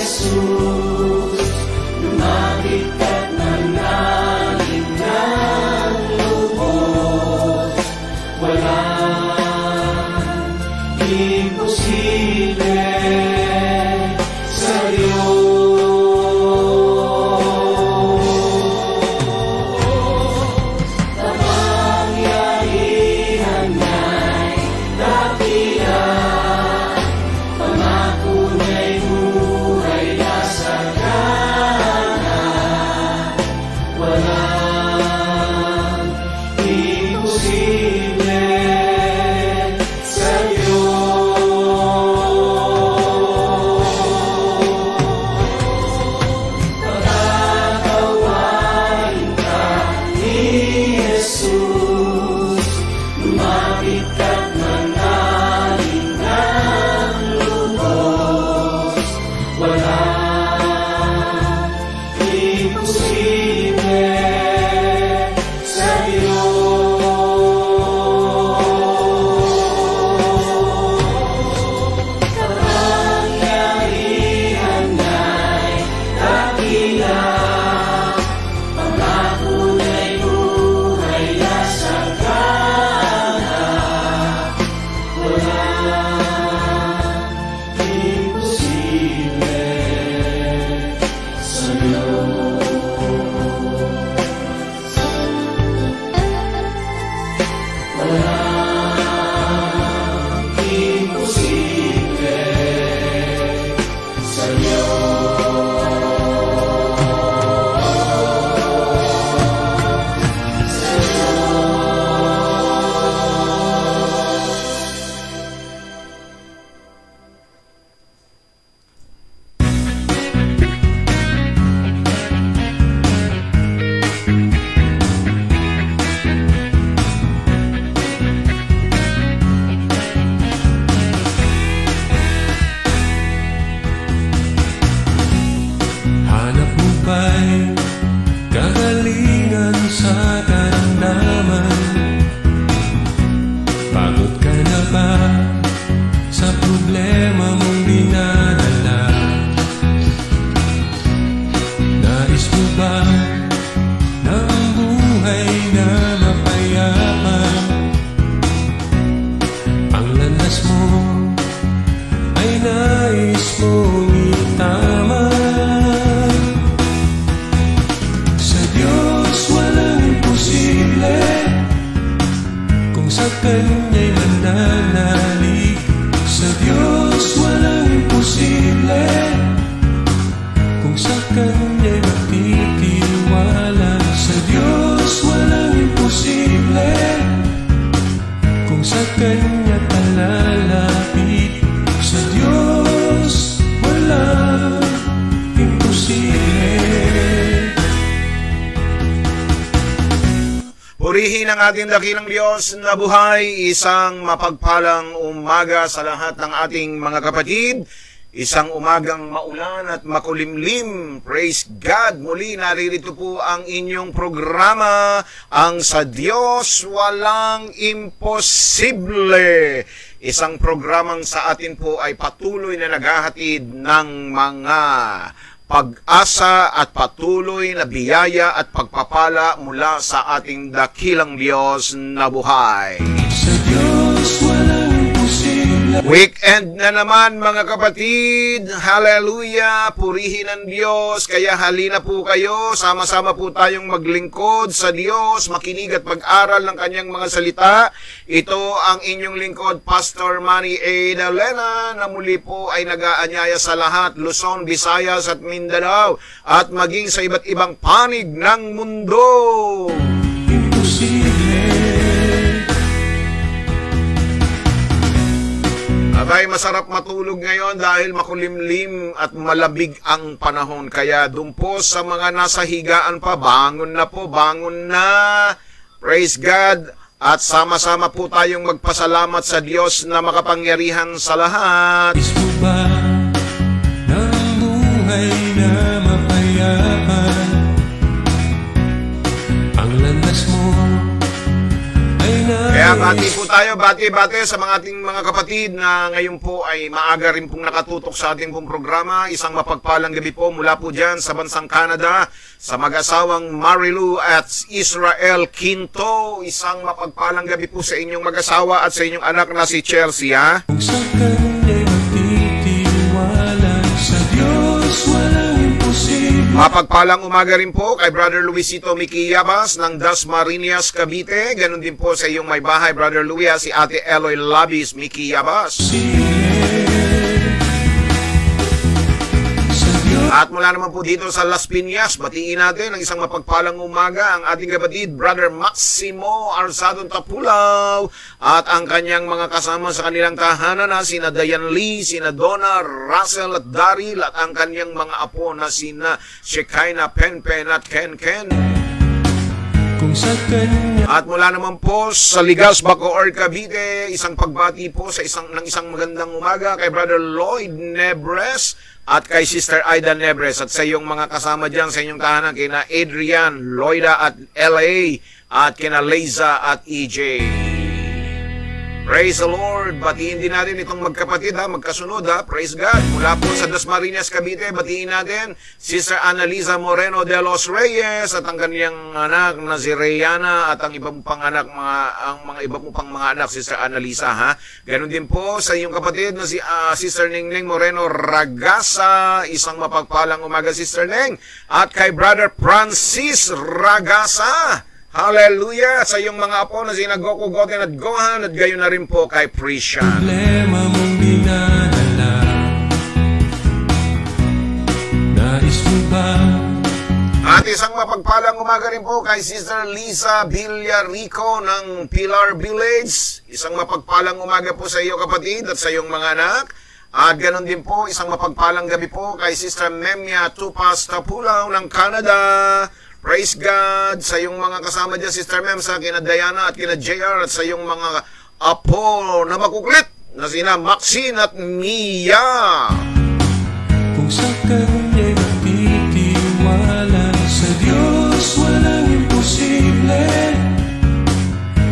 Jesus, lumapit ka't manalangin ng lubos. Walang imposible sa Diyos. Kapangyarihan niya'y dakila, pangako niya'y buhay na sagana. Walang imposible sa Diyos. Pagkakawain ka ni Jesus, lumapit ka't manalangin ng lubos. Walang imposible sa Diyos. Kapangyarihan niya'y dakila, pangako niya'y buhay na sagana. Walang imposible sa Diyos. Walang imposible sa Hanap mo ba'y kagalingan sa karamdaman? Pagod ka na ba sa problema mong dinadala? Nais mo ba ng buhay na mapayapa? Ang landas mo ay nais mong itama. Sa Diyos walang imposible, kung sa Kanya'y mananalig. Sa Diyos walang imposible, kung sa Kanya'y magtitiwala. Sa Diyos walang imposible, kung sa Kanya ka lalapit. Sa Diyos walang imposible. Purihin ang ating dakilang Diyos na buhay. Isang mapagpalang umaga sa lahat ng ating mga kapatid. Isang umagang maulan at makulimlim. Praise God! Muli naririto po ang inyong programa, ang Sa Diyos Walang Imposible. Isang programang sa atin po ay patuloy na naghahatid ng mga pag-asa at patuloy na biyaya at pagpapala mula sa ating dakilang Diyos na buhay. Sa Diyos walang imposible. Weekend na naman mga kapatid. Hallelujah! Purihin ang Diyos. Kaya halina po kayo. Sama-sama po tayong maglingkod sa Diyos, makinig at mag-aral ng Kanyang mga salita. Ito ang inyong lingkod, Pastor Manny A. Dalena, na muli po ay nag-aanyaya sa lahat, Luzon, Visayas at Mindanao, at maging sa iba't ibang panig ng mundo. Imposible. Abay, masarap matulog ngayon dahil makulimlim at malabig ang panahon. Kaya doon po sa mga nasa higaan pa, bangon na po, bangon na. Praise God. At sama-sama po tayong magpasalamat sa Diyos na makapangyarihan sa lahat. Nais mo ba ng buhay na mapayapa? Ang landas mo ay Kaya bati po tayo, bati sa mga ating mga kapatid na ngayon po ay maaga rin pong nakatutok sa ating pong programa. Isang mapagpalang gabi po mula po dyan sa bansang Canada, sa mag-asawang Marilu at Israel Quinto. Isang mapagpalang gabi po sa inyong mag-asawa at sa inyong anak na si Chelsea, ha? Kung sa kanya'y magtitiwala sa Diyos, walang imposible. Mapagpalang umaga rin po kay Brother Luisito Miki Yabas ng Dasmariñas, Cavite. Ganon din po sa iyong may bahay, Brother Luis, si Ate Eloy Labis Miki Yabas. At mula naman po dito sa Las Piñas, batiin natin ang isang mapagpalang umaga ang ating kapatid, Brother Maximo Arzadon Tapulaw, at ang kanyang mga kasama sa kanilang tahanan na sina Dayan Lee, sina Donna, Russell at Daryl, at ang kanyang mga apo na sina Shekinah, Penpen at Ken. Kung sa kanya At mula naman po sa Ligas, Bacoor, Cavite, isang pagbati po sa isang magandang umaga kay Brother Lloyd Nebres at kay Sister Aida Nebres at sa iyong mga kasama dyan sa inyong tahanan, kina Adrian, Loida at LA at kina Leiza at EJ. Praise the Lord. Batiin din natin itong magkapatid, ha, magkasunod, ha. Praise God. Mula po sa Dasmariñas, Cavite, batiin natin Sister Annalisa Moreno de los Reyes at ang kanyang anak na si Reyana at ang iba mo pang anak, mga iba mo pang mga anak, Sister Annalisa, ha. Ganon din po sa iyong kapatid na si Sister Ningning Moreno Ragasa. Isang mapagpalang umaga, Sister Ning. At kay Brother Francis Ragasa. Hallelujah! Sa iyong mga apo na sina Goku, Goten at Gohan, at gayon na rin po kay Prishan. problema mong dinadala, nais mo ba? At isang mapagpalang umaga rin po kay Sister Lisa Villarico ng Pilar Village. Isang mapagpalang umaga po sa iyo, kapatid, at sa iyong mga anak. At ganon din po, isang mapagpalang gabi po kay Sister Memia Tupas Tapulaw ng Canada. Praise God sa iyong mga kasama dyan, Sister Mem, sa kina Diana at kina JR, at sa iyong mga apo na makuklit na sina Maxine at Mia. Kung sa kanya'y magtitiwala sa Diyos, walang imposible.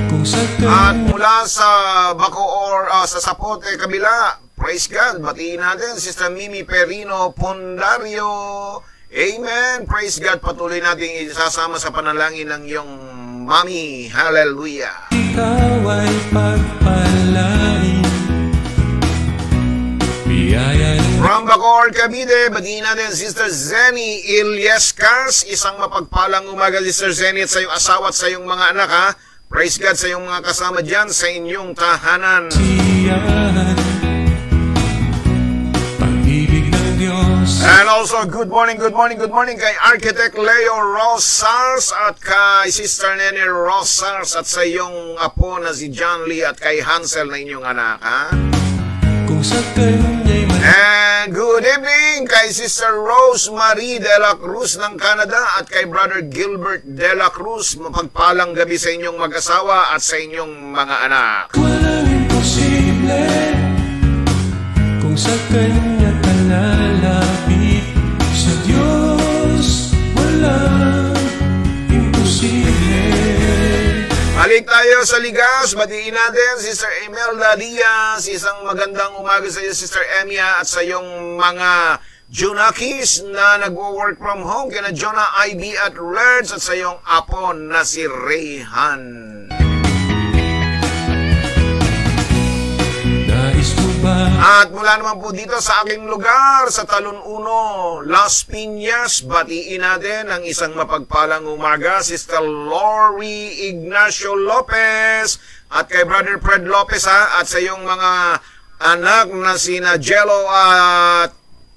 Kung sa At kanya mula sa Bacoor, sa Sapote, kabila, praise God, batiin natin Sister Mimi Perino Pondario. Amen. Praise God. Patuloy natin isasama sa panalangin ng iyong mami. Hallelujah. ikaw ay pagpalain, biyaya ng From Bacoor, Cavite, batiin natin Sister Zenny Ilyescas. Isang mapagpalang umaga, Sister Zenny, at sa iyong asawa at sa iyong mga anak, ha. Praise God sa iyong mga kasama dyan sa inyong tahanan. siyahan, pag-ibig ng Diyos. And also, good morning kay Architect Leo Rosars at kay Sister Nene Rosars at sa iyong apo na si John Lee at kay Hansel na inyong anak, ha? Kung sa kanya'y And good evening kay Sister Rosemary de la Cruz ng Canada at kay Brother Gilbert de la Cruz. Mapagpalang gabi sa inyong mag-asawa at sa inyong mga anak. walang imposible. Kung sa kanya ka lalapit, sa Diyos walang imposible. Balik tayo sa Ligas, batiin natin Sister Imelda Diaz. Isang magandang umaga sa iyo, Sister Emia, at sa iyong mga Junakis na nagwo-work from home, kina Jonah IB at Lerds, at sa iyong apo na si Rayhan. Nais mo ba? At mula naman po dito sa aking lugar, sa Talon 1, Las Piñas, batiin natin ang isang mapagpalang umaga, Sister Lori Ignacio Lopez, at kay Brother Fred Lopez, ha, at sa iyong mga anak na sina Jello at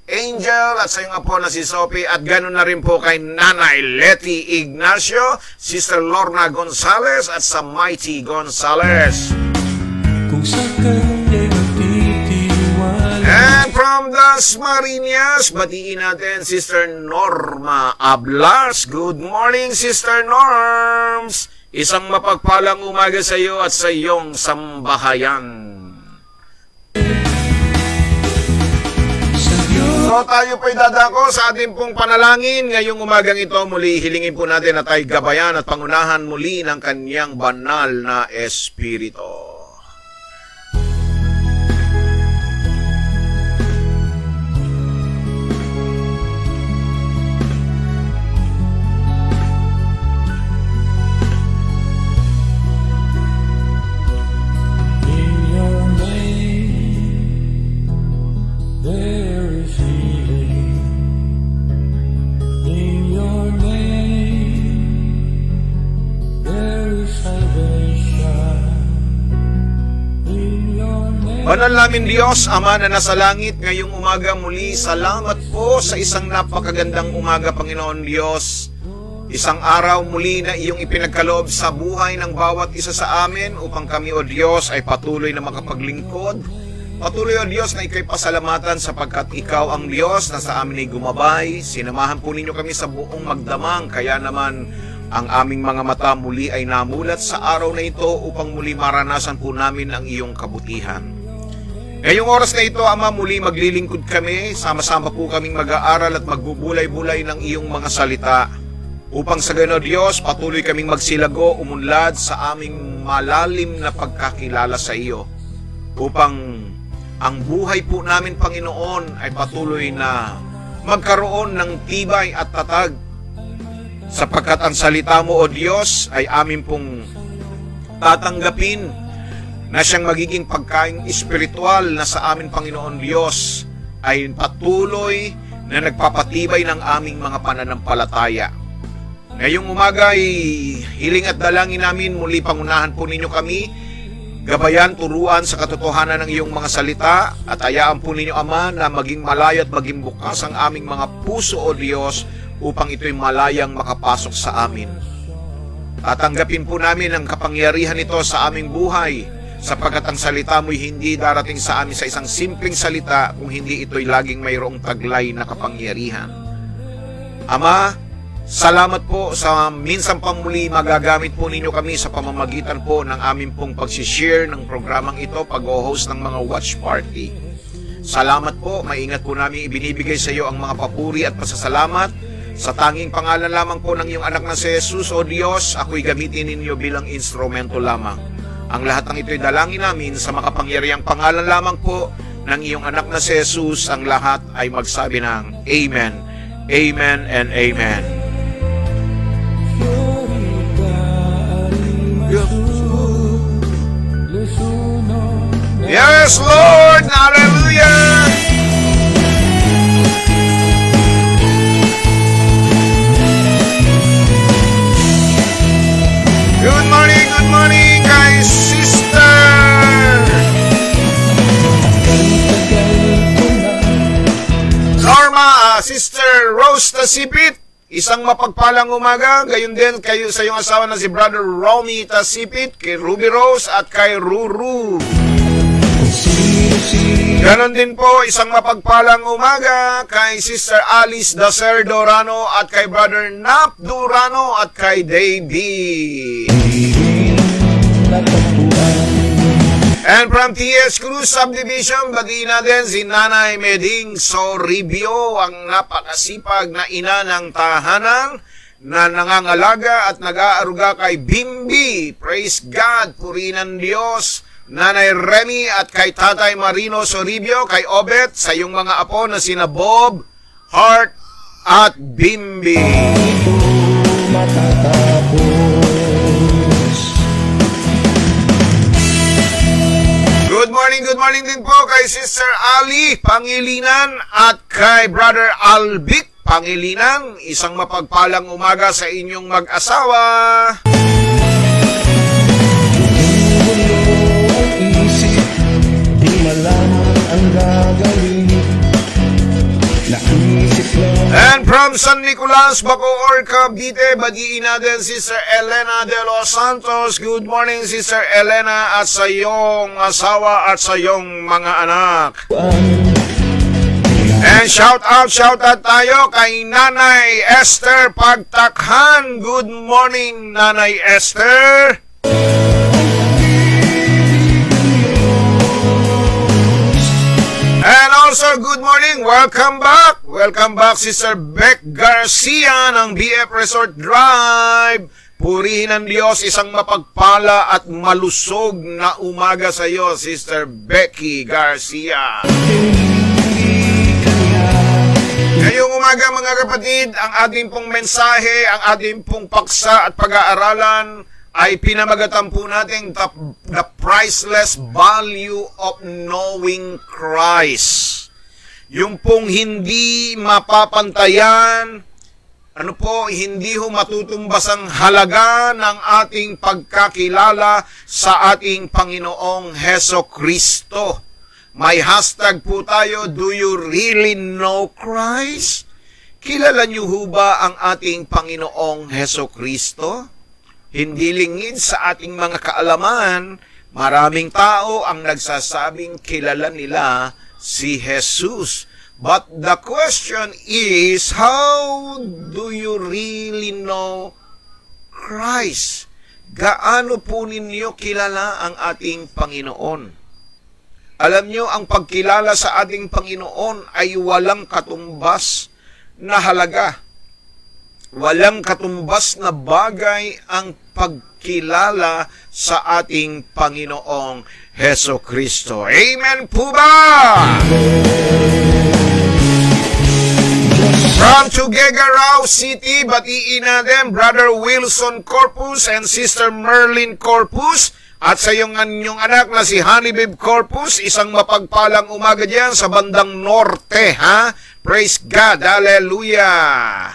Angel, at sa iyong apo na si Sophie, at ganoon na rin po kay Nanay Letty Ignacio, Sister Lorna Gonzalez, at sa Mighty Gonzalez. Kung sa kanya'y magtitiwala, And from Dasmariñas, batiin natin Sister Norma Ablas. Good morning, Sister Norms. Isang mapagpalang umaga sa iyo at sa iyong sambahayan. sa Diyos So tayo po'y dadako sa ating pong panalangin. Ngayong umagang ito muli hilingin po natin na tayo gabayan at pangunahan muli ng kanyang banal na Espiritu. In your name, there is healing. In your name, there is salvation. In your name. Banal namin Diyos, Ama na nasa langit, ngayong umaga muli, salamat po sa isang napakagandang umaga, Panginoon Diyos. Isang araw muli na iyong ipinagkaloob sa buhay ng bawat isa sa amin upang kami, O Diyos, ay patuloy na makapaglingkod. Patuloy, O Diyos, na ikaw'y pasalamatan sapagkat Ikaw ang Diyos na sa amin ay gumabay. Sinamahan po ninyo kami sa buong magdamang, kaya naman ang aming mga mata muli ay namulat sa araw na ito upang muli maranasan po namin ang iyong kabutihan. Ngayong oras na ito, Ama, muli maglilingkod kami, sama-sama po kaming mag-aaral at magbubulay-bulay ng iyong mga salita. Upang sa gano'n, Diyos, patuloy kaming magsilago, umunlad sa aming malalim na pagkakilala sa iyo. Upang ang buhay po namin, Panginoon, ay patuloy na magkaroon ng tibay at tatag. Sapagkat ang salita mo, O Diyos, ay amin pong tatanggapin na siyang magiging pagkain espiritual na sa amin, Panginoon Diyos, ay patuloy na nagpapatibay ng aming mga pananampalataya. Ngayong umaga ay hiling at dalangin namin muli pangunahan po ninyo kami, gabayan, turuan sa katotohanan ng iyong mga salita at hayaan po ninyo, Ama, na maging malaya at maging bukas ang aming mga puso, O Diyos, upang ito'y malayang makapasok sa amin. Tatanggapin po namin ang kapangyarihan nito sa aming buhay, sapagkat ang salita mo'y hindi darating sa amin sa isang simpleng salita kung hindi ito'y laging mayroong taglay na kapangyarihan. Ama, salamat po sa minsan pang muli magagamit po ninyo kami sa pamamagitan po ng aming pong pag-share ng programang ito, pag-host ng mga watch party. Salamat po, maingat po namin ibinibigay sa iyo ang mga papuri at pasasalamat sa tanging pangalan lamang po ng iyong anak na si Jesus. O Diyos, ako'y gamitin ninyo bilang instrumento lamang. Ang lahat ng ito'y dalangin namin sa makapangyarihang pangalan lamang po ng iyong anak na si Jesus. Ang lahat ay magsabi ng Amen, Amen, and Amen. Yes, Lord! Hallelujah! Good morning, kay Sister Norma, Sister Rose Tasipit. Isang mapagpalang umaga, gayon din kayo sa iyong asawa na si Brother Romy Tasipit, kay Ruby Rose at kay Ruru. Ganon din po, isang mapagpalang umaga kay Sister Alice Dacer Dorano at kay Brother Nap Durano at kay Davey. And from T.S. Cruz Subdivision, batiin natin si Nanay Meding Soribio, ang napakasipag na ina ng tahanan na nangangalaga at nag-aaruga kay Bimbi. Praise God, purihin ng Diyos. Nanay Remy at kay Tatay Marino Soribio, kay Obet, sa iyong mga apo na sina Bob, Hart at Bimbi. Good morning din po kay Sister Ali Pangilinan at kay Brother Albic Pangilinan. Isang mapagpalang umaga sa inyong mag-asawa. Di malaman ang gagawin. Naisip lang. And from San Nicolas, Bacoor, Cavite, batiin natin Sister Elena de los Santos. Good morning, Sister Elena, at sa iyong asawa at sa iyong mga anak. And shout out tayo kay Nanay Esther Pagtakhan. Good morning, Nanay Esther. And also, good morning. Welcome back. Welcome back, Sister Beck Garcia ng BF Resort Drive. Purihin ang Diyos, isang mapagpala at malusog na umaga sa iyo, Sister Becky Garcia. Ngayong umaga mga kapatid, ang ating pong mensahe, ang ating pong paksa at pag-aaralan ay pinamagatan po natin the priceless value of knowing Christ. Yung pong hindi mapapantayan, hindi ho matutumbas ang halaga ng ating pagkakilala sa ating Panginoong Heso Kristo. May hashtag po tayo, do you really know Christ? Kilala niyo ho ba ang ating Panginoong Heso Kristo? Hindi lingid sa ating mga kaalaman, maraming tao ang nagsasabing kilala nila si Jesus. But the question is, how do you really know Christ? Gaano po ninyo kilala ang ating Panginoon? Alam nyo, ang pagkilala sa ating Panginoon ay walang katumbas na halaga. Walang katumbas na bagay ang pagkilala sa ating Panginoong Heso Kristo. Amen po ba? From Tuguegarao City, batiin natin Brother Wilson Corpus and Sister Merlin Corpus. At sa iyong anyong anak na si Honeybib Corpus, isang mapagpalang umaga diyan sa bandang norte, ha? Praise God, hallelujah!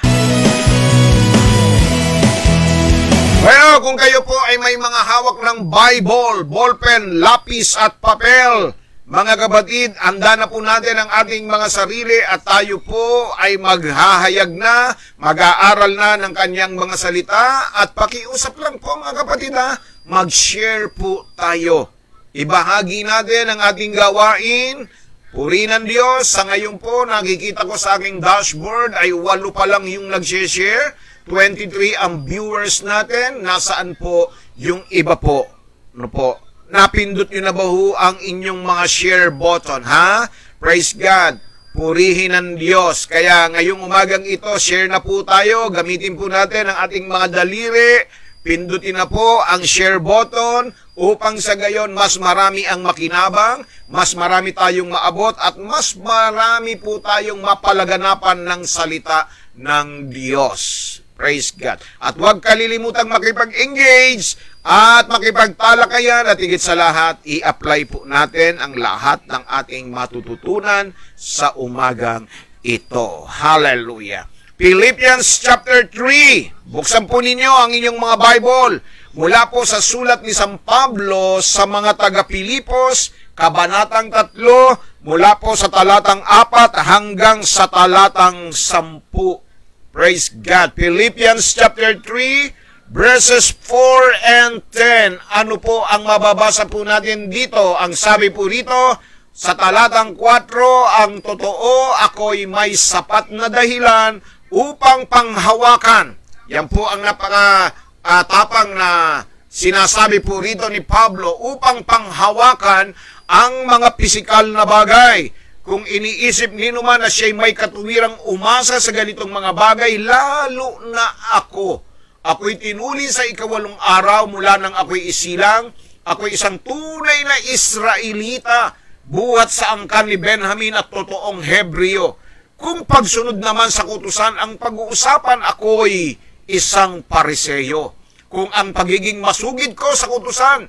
Well, kung kayo po ay may mga hawak ng Bible, ballpen, lapis at papel, mga kapatid, handa na po natin ang ating mga sarili at tayo po ay maghahayag na, mag-aaral na ng kanyang mga salita at pakiusap lang po mga kapatid ha, mag-share po tayo. Ibahagi natin ang ating gawain. Purihin ng Diyos, sa ngayon po nakikita ko sa aking dashboard ay 8 pa lang yung nag-share. 23 ang viewers natin. Nasaan po yung iba po? Ano po? Napindot nyo na ba ho ang inyong mga share button, ha? Praise God. Purihin ng Diyos. Kaya ngayong umagang ito, share na po tayo. Gamitin po natin ang ating mga daliri. Pindutin na po ang share button upang sa gayon mas marami ang makinabang, mas marami tayong maabot at mas marami po tayong mapalaganapan ng salita ng Diyos. Praise God. At huwag kalilimutang makipag-engage at makipagtalakayan at higit sa lahat, i-apply po natin ang lahat ng ating matututunan sa umagang ito. Hallelujah. Philippians chapter 3. Buksan po ninyo ang inyong mga Bible mula po sa sulat ni San Pablo sa mga taga-Pilipos, kabanatang 3, mula po sa talatang 4 hanggang sa talatang 10. Praise God. Philippians chapter 3, verses 4 and 10. Ano po ang mababasa po natin dito? Ang sabi po rito, sa talatang 4, ang totoo, ako'y may sapat na dahilan upang panghawakan. Yan po ang napaka-tapang na sinasabi po rito ni Pablo, upang panghawakan ang mga pisikal na bagay. Kung iniisip nino man na siya'y may katuwirang umasa sa ganitong mga bagay, lalo na ako. Ako'y tinuli sa 8 araw mula nang ako'y isilang. Ako'y isang tunay na Israelita, buhat sa angkan ni Benjamin at totoong Hebreo. Kung pagsunod naman sa kutusan ang pag-uusapan, ako'y isang Pariseo. Kung ang pagiging masugid ko sa kutusan,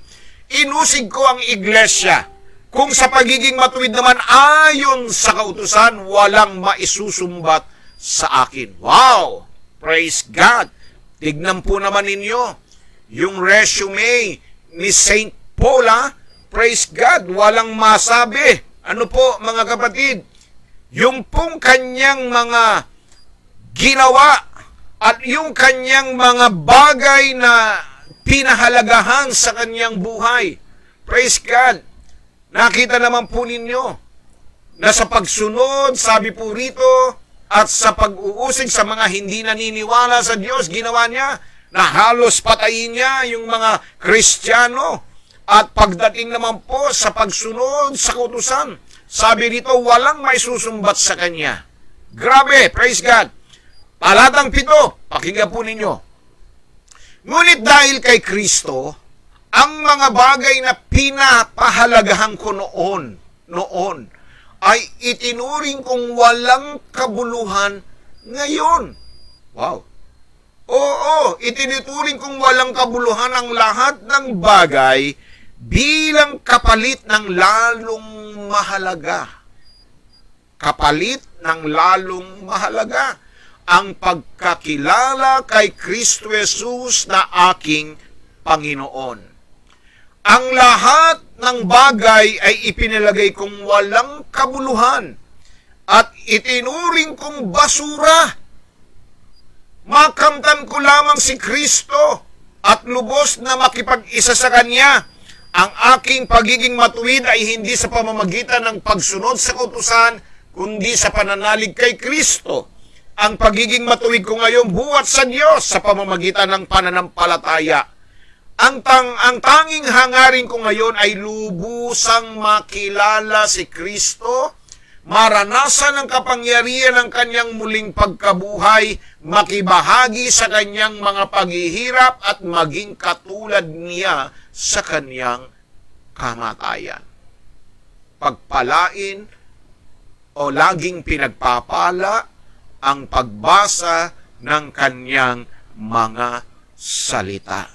inusig ko ang iglesia. Kung sa pagiging matuwid naman ayon sa kautusan, walang maisusumbat sa akin. Wow! Praise God! Tignan po naman ninyo yung resume ni Saint Paul, ha? Praise God! Walang masabi. Ano po, mga kapatid? Yung pong kanyang mga ginawa at yung kanyang mga bagay na pinahalagahan sa kanyang buhay. Praise God! Nakita naman po ninyo na sa pagsunod, sabi po rito, at sa pag-uusig sa mga hindi naniniwala sa Diyos, ginawa niya na halos patayin niya yung mga Kristiyano. At pagdating naman po sa pagsunod sa kautusan, Sabi dito, walang may susumbat sa kanya. Grabe, praise God. Talatang 7, pakinggan po ninyo. Ngunit dahil kay Kristo, ang mga bagay na pinapahalagahan ko noon, ay itinuring kong walang kabuluhan ngayon. Wow. Oo, itinuturing kong walang kabuluhan ang lahat ng bagay bilang kapalit ng lalong mahalaga. Kapalit ng lalong mahalaga. Ang pagkakilala kay Kristo Jesus na aking Panginoon. Ang lahat ng bagay ay ipinalagay kong walang kabuluhan at itinuring kong basura. Makamtan ko lamang si Kristo at lubos na makipag-isa sa Kanya. Ang aking pagiging matuwid ay hindi sa pamamagitan ng pagsunod sa kautusan, kundi sa pananalig kay Kristo. Ang pagiging matuwid ko ngayon buhat sa Diyos sa pamamagitan ng pananampalataya. Ang tanging hangarin ko ngayon ay lubusang makilala si Kristo, maranasan ang kapangyarihan ng Kanyang muling pagkabuhay, makibahagi sa Kanyang mga paghihirap at maging katulad niya sa Kanyang kamatayan. Pagpalain o laging pinagpapala ang pagbasa ng Kanyang mga salita.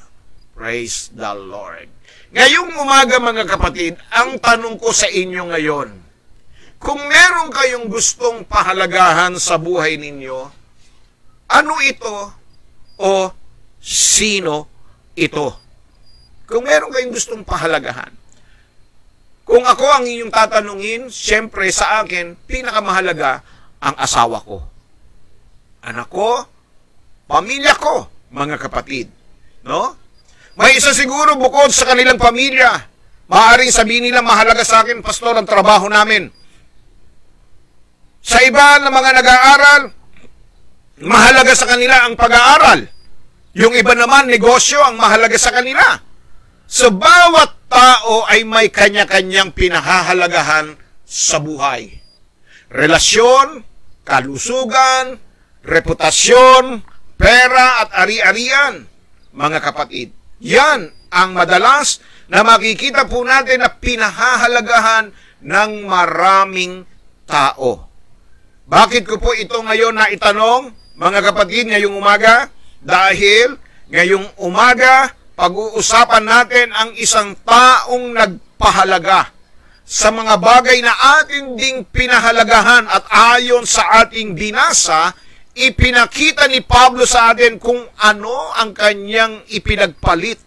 Praise the Lord. Ngayong umaga mga kapatid, ang tanong ko sa inyo ngayon, kung meron kayong gustong pahalagahan sa buhay ninyo, ano ito o sino ito? Kung meron kayong gustong pahalagahan. Kung ako ang inyong tatanungin, siyempre sa akin, pinakamahalaga ang asawa ko. Anak ko, pamilya ko, mga kapatid. No? May isa siguro bukod sa kanilang pamilya. Maaaring sabihin nila, mahalaga sa akin, pastor, ang trabaho namin. Sa iba na mga nag-aaral, mahalaga sa kanila ang pag-aaral. Yung iba naman, negosyo ang mahalaga sa kanila. Sa bawat tao ay may kanya-kanyang pinahahalagahan sa buhay. Relasyon, kalusugan, reputasyon, pera at ari-arian, mga kapatid. Yan ang madalas na makikita po natin na pinahahalagahan ng maraming tao. Bakit ko po ito ngayon na itanong, mga kapatid, ngayong umaga? Dahil ngayong umaga, pag-uusapan natin ang isang taong nagpahalaga sa mga bagay na atin ding pinahalagahan at ayon sa ating binasa, ipinakita ni Pablo sa atin kung ano ang kanyang ipinagpalit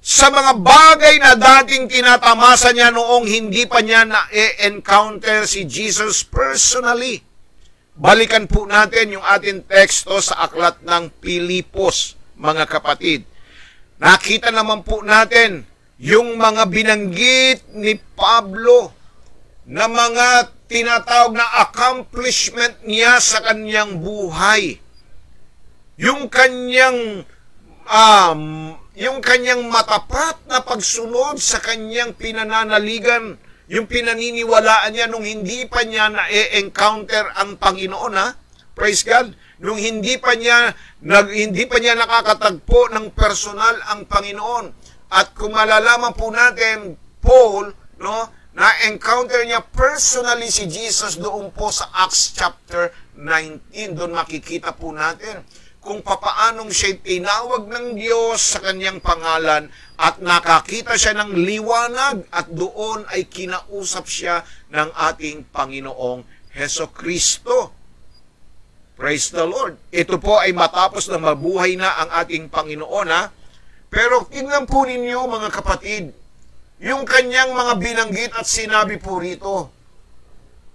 sa mga bagay na dating tinatamasa niya noong hindi pa niya na-encounter si Jesus personally. Balikan po natin yung ating teksto sa aklat ng Pilipos, mga kapatid. Nakita naman po natin yung mga binanggit ni Pablo na mga tinatawag na accomplishment niya sa kanyang buhay. Yung kanyang matapat na pagsunod sa kanyang pinananaligan, yung pinaniniwalaan niya nung hindi pa niya na-encounter ang Panginoon, ha? Praise God. Nung hindi pa niya nakakatagpo ng personal ang Panginoon. At kung malalaman po natin, Paul, no, na-encounter niya personally si Jesus doon po sa Acts chapter 19. Doon makikita po natin kung papaanong siya tinawag ng Diyos sa kanyang pangalan at nakakita siya ng liwanag at doon ay kinausap siya ng ating Panginoong Hesukristo. Praise the Lord. Ito po ay matapos na mabuhay na ang ating Panginoon, ha? Pero tingnan po ninyo, mga kapatid, yung kanyang mga binanggit at sinabi po rito,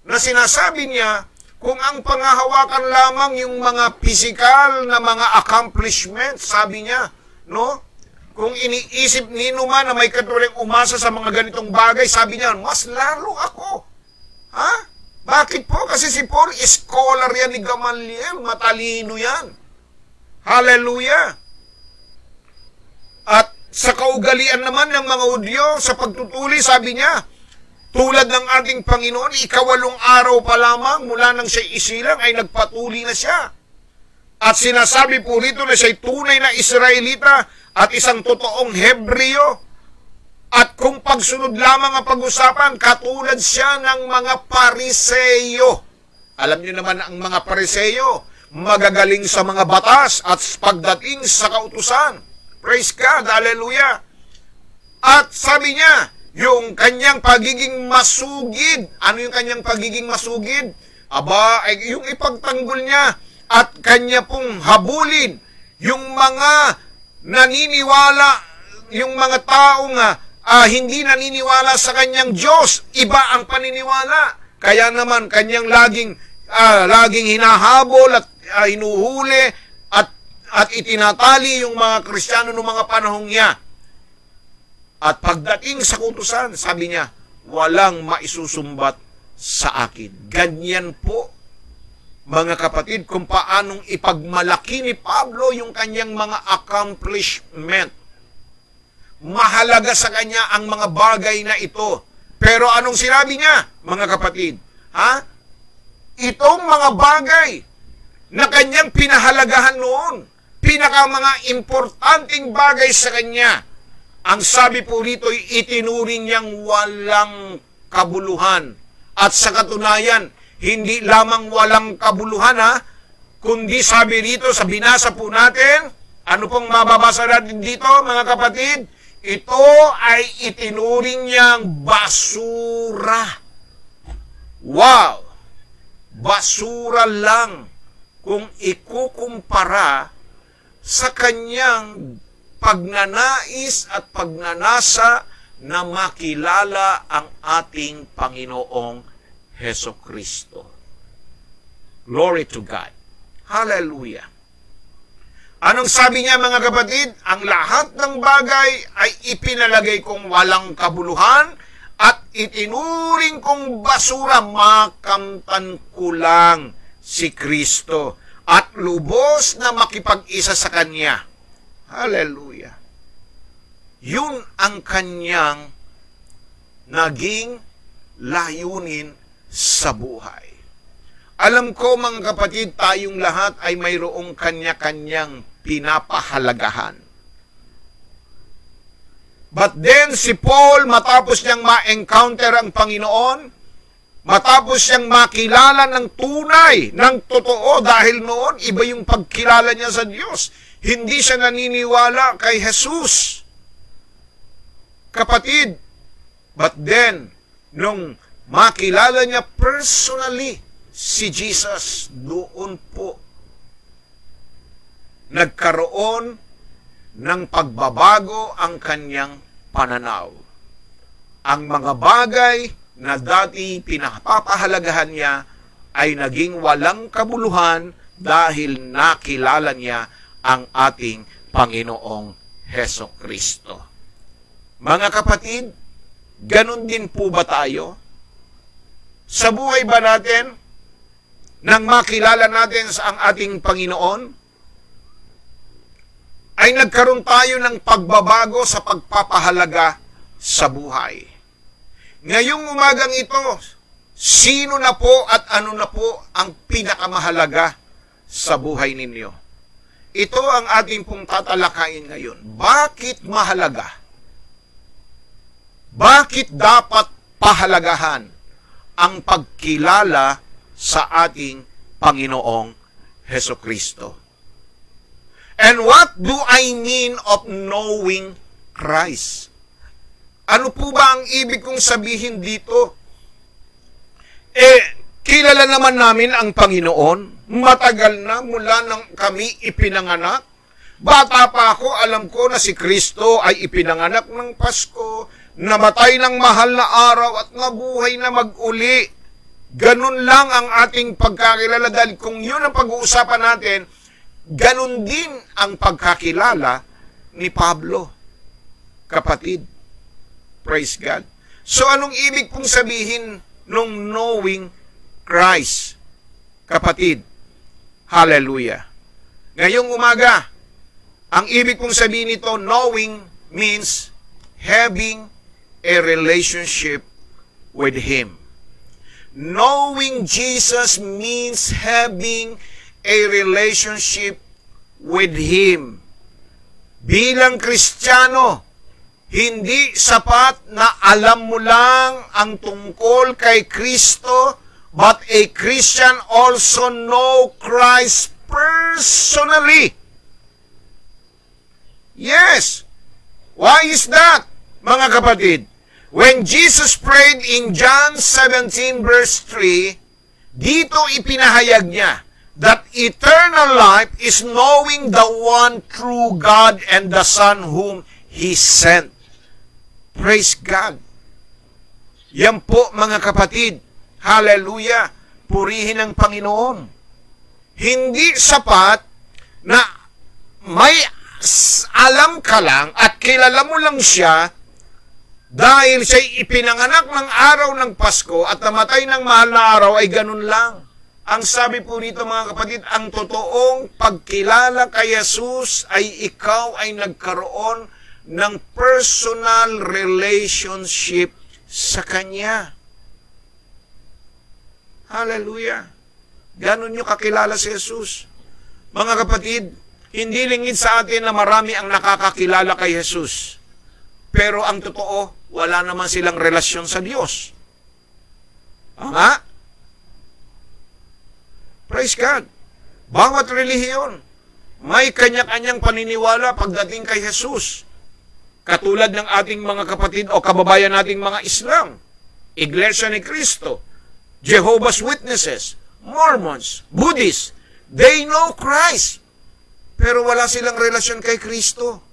na sinasabi niya, kung ang pangahawakan lamang yung mga physical na mga accomplishments, sabi niya, no? Kung iniisip nino man na may katuring umasa sa mga ganitong bagay, sabi niya, mas lalo ako. Ha? Bakit po? Kasi si Paul, scholar yan ni Gamaliel, matalino yan. Hallelujah! At sa kaugalian naman ng mga Hudyo, sa pagtutuli, sabi niya, Tulad ng ating Panginoon, ikawalong araw pa lamang mula nang siya isilang ay nagpatuli na siya. At sinasabi po rito na siya'y tunay na Israelita at isang totoong Hebreo. At kung pagsunod lamang ang pag-usapan, katulad siya ng mga Pariseyo. Alam niyo naman ang mga Pariseyo, magagaling sa mga batas at pagdating sa kautusan. Praise God, hallelujah. At sabi niya, yung kanyang pagiging masugid. Ano yung kanyang pagiging masugid? Aba, ay yung ipagtanggol niya at kanya pong habulin yung mga naniniwala, yung mga taong hindi naniniwala sa kanyang Diyos. Iba ang paniniwala. Kaya naman kanyang laging hinahabol at hinuhuli at itinatali yung mga Kristiyano noong mga panahong niya. At pagdating sa kutusan, sabi niya, walang maisusumbat sa akin. Ganyan po, mga kapatid, kung paanong ipagmalaki ni Pablo yung kanyang mga accomplishment. Mahalaga sa kanya ang mga bagay na ito. Pero anong sinabi niya, mga kapatid? Itong mga bagay na kanyang pinahalagahan noon, pinaka mga importanteng bagay sa kanya, ang sabi po rito, itinuring niyang walang kabuluhan. At sa katunayan, hindi lamang walang kabuluhan, kundi sabi rito, sa binasa po natin, ano pong mababasa natin dito, mga kapatid? Ito ay itinuring niyang basura. Wow! Basura lang kung ikukumpara sa kanyang pagnanais at pagnanasa na makilala ang ating Panginoong Hesukristo. Glory to God. Hallelujah. Anong sabi niya, mga kapatid? Ang lahat ng bagay ay ipinalagay kong walang kabuluhan at itinuring kong basura, makamtan ko lang si Kristo at lubos na makipag-isa sa Kanya. Hallelujah. Yun ang kanyang naging layunin sa buhay. Alam ko, mga kapatid, tayong lahat ay mayroong kanya-kanyang pinapahalagahan. But then si Paul, matapos niyang ma-encounter ang Panginoon, matapos siyang makilala ng tunay, ng totoo, dahil noon, iba yung pagkilala niya sa Diyos. Hindi siya naniniwala kay Jesus. Kapatid, but then, nung makilala niya personally si Jesus, doon po nagkaroon ng pagbabago ang kanyang pananaw. Ang mga bagay na dati pinapapahalagahan niya ay naging walang kabuluhan dahil nakilala niya ang ating Panginoong Hesukristo. Mga kapatid, ganun din po ba tayo? Sa buhay ba natin, nang makilala natin sa ang ating Panginoon, ay nagkaroon tayo ng pagbabago sa pagpapahalaga sa buhay. Ngayong umagang ito, sino na po at ano na po ang pinakamahalaga sa buhay ninyo? Ito ang ating pong tatalakayin ngayon. Bakit mahalaga? Bakit dapat pahalagahan ang pagkilala sa ating Panginoong Hesukristo? And what do I mean of knowing Christ? Ano po ba ang ibig kong sabihin dito? Kilala naman namin ang Panginoon. Matagal na mula nang kami ipinanganak. Bata pa ako, alam ko na si Kristo ay ipinanganak ng Pasko, namatay ng mahal na araw at nabuhay na mag-uli. Ganun lang ang ating pagkakilala dahil kung yun ang pag-uusapan natin, ganun din ang pagkakilala ni Pablo. Kapatid, praise God. So anong ibig pong sabihin nung knowing Christ? Kapatid, hallelujah. Ngayong umaga, ang ibig pong sabihin nito, knowing means having a relationship with Him. Knowing Jesus means having a relationship with Him. Bilang Kristiyano, hindi sapat na alam mo lang ang tungkol kay Kristo, but a Christian also know Christ personally. Yes. Why is that, mga kapatid? When Jesus prayed in John 17 verse 3, dito ipinahayag niya that eternal life is knowing the one true God and the Son whom He sent. Praise God. Yan po, mga kapatid. Hallelujah. Purihin ang Panginoon. Hindi sapat na may alam ka lang at kilala mo lang siya dahil siya'y ipinanganak ng araw ng Pasko at namatay ng mahal na araw ay ganun lang. Ang sabi po rito, mga kapatid, ang totoong pagkilala kay Jesus ay ikaw ay nagkaroon ng personal relationship sa Kanya. Hallelujah. Ganon nyo kakilala si Jesus. Mga kapatid, hindi lingid sa atin na marami ang nakakakilala kay Jesus. Pero ang totoo, wala naman silang relasyon sa Diyos. Nga? Praise God. Bawat relihiyon, may kanya-kanyang paniniwala pagdating kay Jesus. Katulad ng ating mga kapatid o kababayan nating mga Islam, Iglesia ni Cristo, Jehovah's Witnesses, Mormons, Buddhists, they know Christ. Pero wala silang relasyon kay Kristo.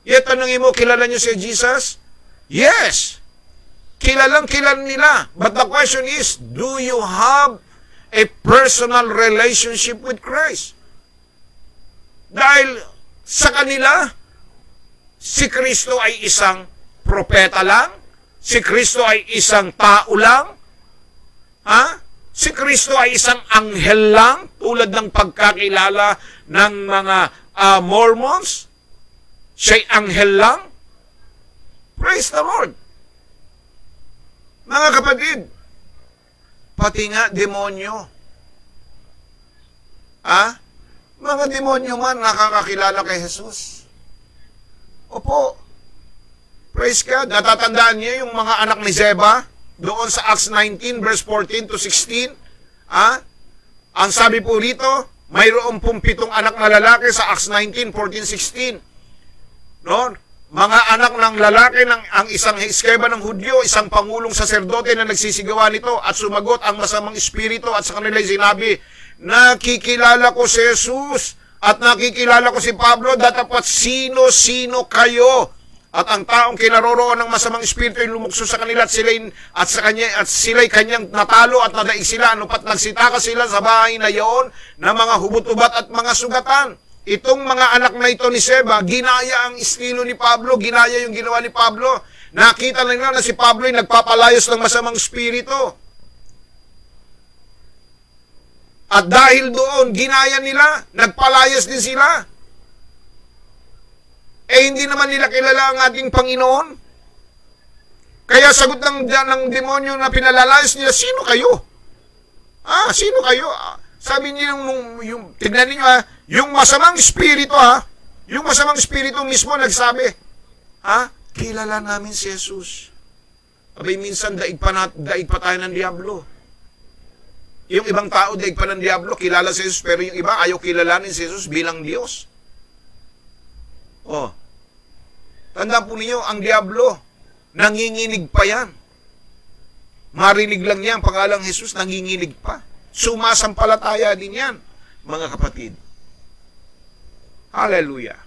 Yet, tanongin mo, kilala niyo si Jesus? Yes. Kilala nila. But the question is, do you have a personal relationship with Christ? Dahil sa kanila, si Kristo ay isang propeta lang, si Kristo ay isang tao lang, si Kristo ay isang anghel lang, tulad ng pagkakilala ng mga Mormons, siya'y anghel lang. Praise the Lord. Mga kapatid, pati nga demonyo. Mga demonyo man nakakakilala kay Jesus. Opo. Praise God. Natatandaan niyo yung mga anak ni Zeba doon sa Acts 19 verse 14 to 16? Ang sabi po rito, mayroon pong 7 anak na lalaki sa Acts 19, 14, 16. No? Mga anak ng lalaki ng ang isang eskriba ng Hudyo, isang pangulong saserdote na nagsisigawa nito at sumagot ang masamang espiritu at sa kanila sinabi, nakikilala ko si Jesus at nakikilala ko si Pablo, datapat sino-sino kayo. At ang taong kinaroroon ng masamang espiritu ay lumukso sa kanila at sila'y kanyang natalo at nadaig sila. Anupat nagsitaka sila sa bahay na iyon na mga hubot-ubat at mga sugatan. Itong mga anak na ito ni Seba, ginaya ang estilo ni Pablo, ginaya yung ginawa ni Pablo. Nakita nila na si Pablo ay nagpapalayos ng masamang espiritu. At dahil doon, ginaya nila, nagpalayos din sila. Hindi naman nila kilala ang ating Panginoon. Kaya sagot ng demonyo na pinalalayas nila, sino kayo? Sino kayo? Sabi niya yung tignan niyo yung masamang espiritu yung masamang espiritu mismo nagsabi, kilala namin si Jesus. Abay, minsan daig pa tayo ng diablo. Yung ibang tao daig pa ng diablo, kilala si Jesus, pero yung iba ayaw kilalanin si Jesus bilang Diyos. Tandaan po ninyo, ang diablo, nanginginig pa yan. Marinig lang niya ang pangalang Jesus, nanginginig pa. Sumasampalataya din yan, mga kapatid. Hallelujah.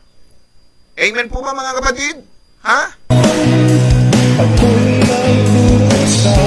Amen po ba, mga kapatid? Ako'y nagdurusa,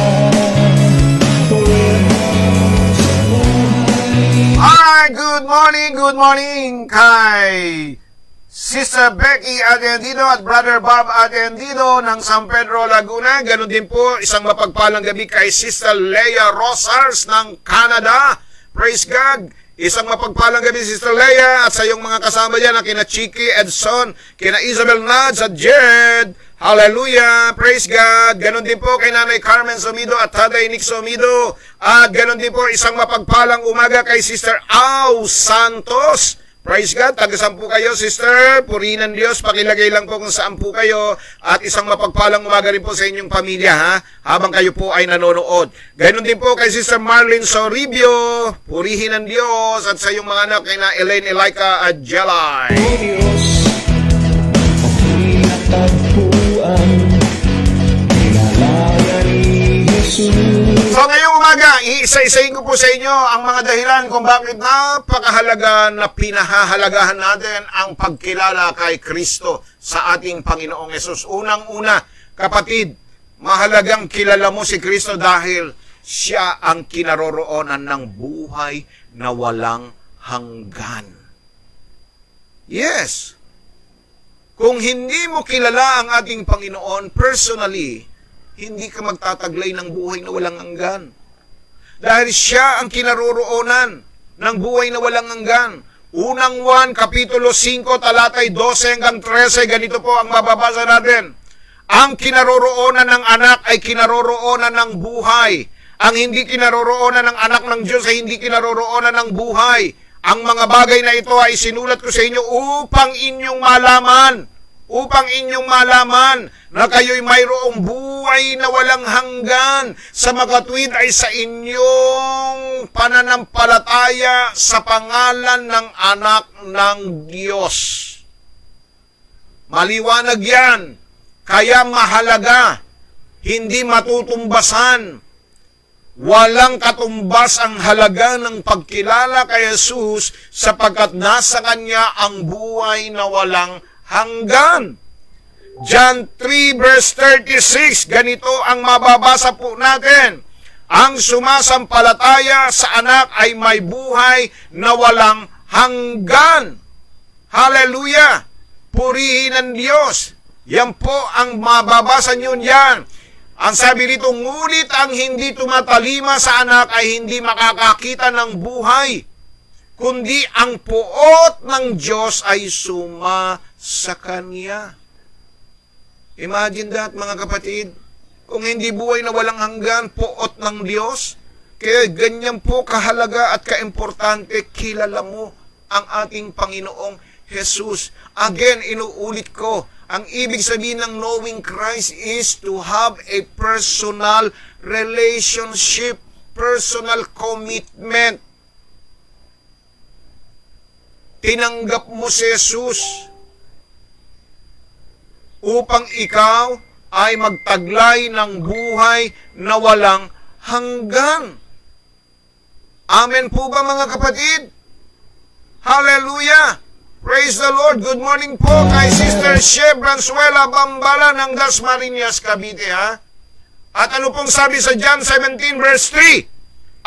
Good morning kay Sister Becky Atendido at Brother Bob Atendido ng San Pedro, Laguna. Ganon din po, isang mapagpalang gabi kay Sister Leia Rosars ng Canada. Praise God. Isang mapagpalang gabi, Sister Leia, at sa iyong mga kasama dyan, na kina Chiki, Edson, kina Isabel Nads at Jed. Hallelujah! Praise God! Ganon din po kay Nanay Carmen Somido at Tatay Nick Somido. At ganon din po isang mapagpalang umaga kay Sister Au Santos. Praise God! Taga-saan po kayo, Sister? Purihin ng Diyos. Pakilagay lang po kung saan po kayo. At isang mapagpalang umaga rin po sa inyong pamilya, ha? Habang kayo po ay nanonood. Ganon din po kay Sister Marlene Soribio. Purihin ng Diyos. At sa iyong mga anak kay na Elaine Elaika at Jelay. O Diyos, ako'y natagpuan, kinalaya ni Jesus. So ngayong umaga, iisa-isahin ko po sa inyo ang mga dahilan kung bakit napakahalaga na pinahahalagahan natin ang pagkilala kay Kristo sa ating Panginoong Yesus. Unang-una, kapatid, mahalagang kilala mo si Kristo dahil siya ang kinaroroonan ng buhay na walang hanggan. Yes. Kung hindi mo kilala ang ating Panginoon personally, hindi ka magtataglay ng buhay na walang hanggan. Dahil siya ang kinaroroonan ng buhay na walang hanggan. Unang 1, Kapitulo 5, talatay 12 hanggang 13, ganito po ang mababasa natin. Ang kinaroroonan ng anak ay kinaroroonan ng buhay. Ang hindi kinaroroonan ng anak ng Diyos ay hindi kinaroroonan ng buhay. Ang mga bagay na ito ay sinulat ko sa inyo upang inyong malaman na kayo'y mayroong buhay na walang hanggan sa makatuwid ay sa inyong pananampalataya sa pangalan ng anak ng Diyos. Maliwanag yan. Kaya mahalaga, hindi matutumbasan. Walang katumbas ang halaga ng pagkilala kay Jesus sapagkat nasa Kanya ang buhay na walang hanggan. John 3 verse 36, ganito ang mababasa po natin. Ang sumasampalataya sa anak ay may buhay na walang hanggan. Hallelujah! Purihin ang Diyos. Yan po ang mababasa nyo yan. Ang sabi rito, ngunit ang hindi tumatalima sa anak ay hindi makakakita ng buhay, kundi ang puot ng Diyos ay suma sa Kanya. Imagine that, mga kapatid. Kung hindi buhay na walang hanggan, puot ng Diyos. Kaya ganyan po kahalaga at kaimportante, kilala mo ang ating Panginoong Jesus. Again, inuulit ko, ang ibig sabihin ng knowing Christ is to have a personal relationship, personal commitment. Tinanggap mo si Jesus upang ikaw ay magtaglay ng buhay na walang hanggan. Amen po ba, mga kapatid? Hallelujah! Praise the Lord! Good morning po kay Sister Sheb Branzuela Bambala ng Dasmariñas, Cavite, ha? At ano pong sabi sa John 17 verse 3?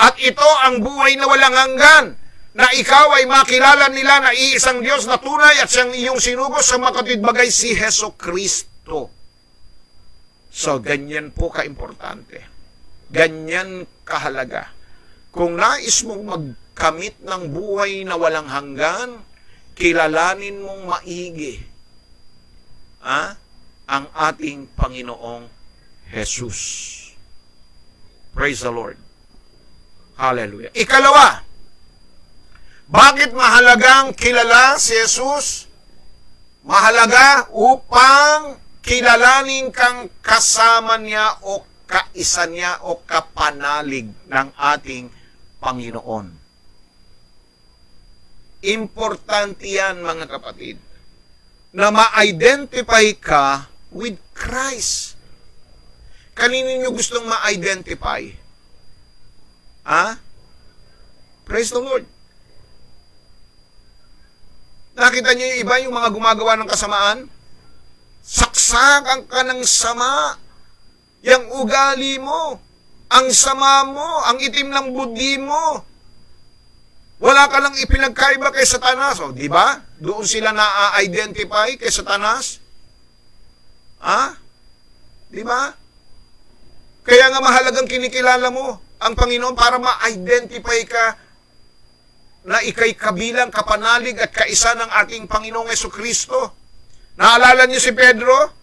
At ito ang buhay na walang hanggan, na ikaw ay makilala nila na iisang Diyos na tunay at siyang iyong sinugos sa makatwidbagay si Heso Kristo. So, ganyan po kaimportante. Ganyan kahalaga. Kung nais mong magkamit ng buhay na walang hanggan, kilalanin mong maigi ang ating Panginoong Jesus. Praise the Lord. Hallelujah. Ikalawa, bakit mahalagang kilala si Jesus? Mahalaga upang kilalanin kang kasama niya o kaisa niya o kapanalig ng ating Panginoon. Importante yan, mga kapatid, na ma-identify ka with Christ. Kanino nyo gustong ma-identify? Praise the Lord. Nakita niyo yung iba, yung mga gumagawa ng kasamaan? Saksakan ka ng sama. Yang ugali mo, ang sama mo, ang itim ng budi mo. Wala ka lang ipinagkaiba kay Satanas. O, di ba? Doon sila na-identify kay Satanas. Di ba? Kaya nga mahalagang kinikilala mo ang Panginoon para ma-identify ka na ikay kabilang kapanalig at kaisa ng ating Panginoong Jesucristo. Naalala niyo si Pedro?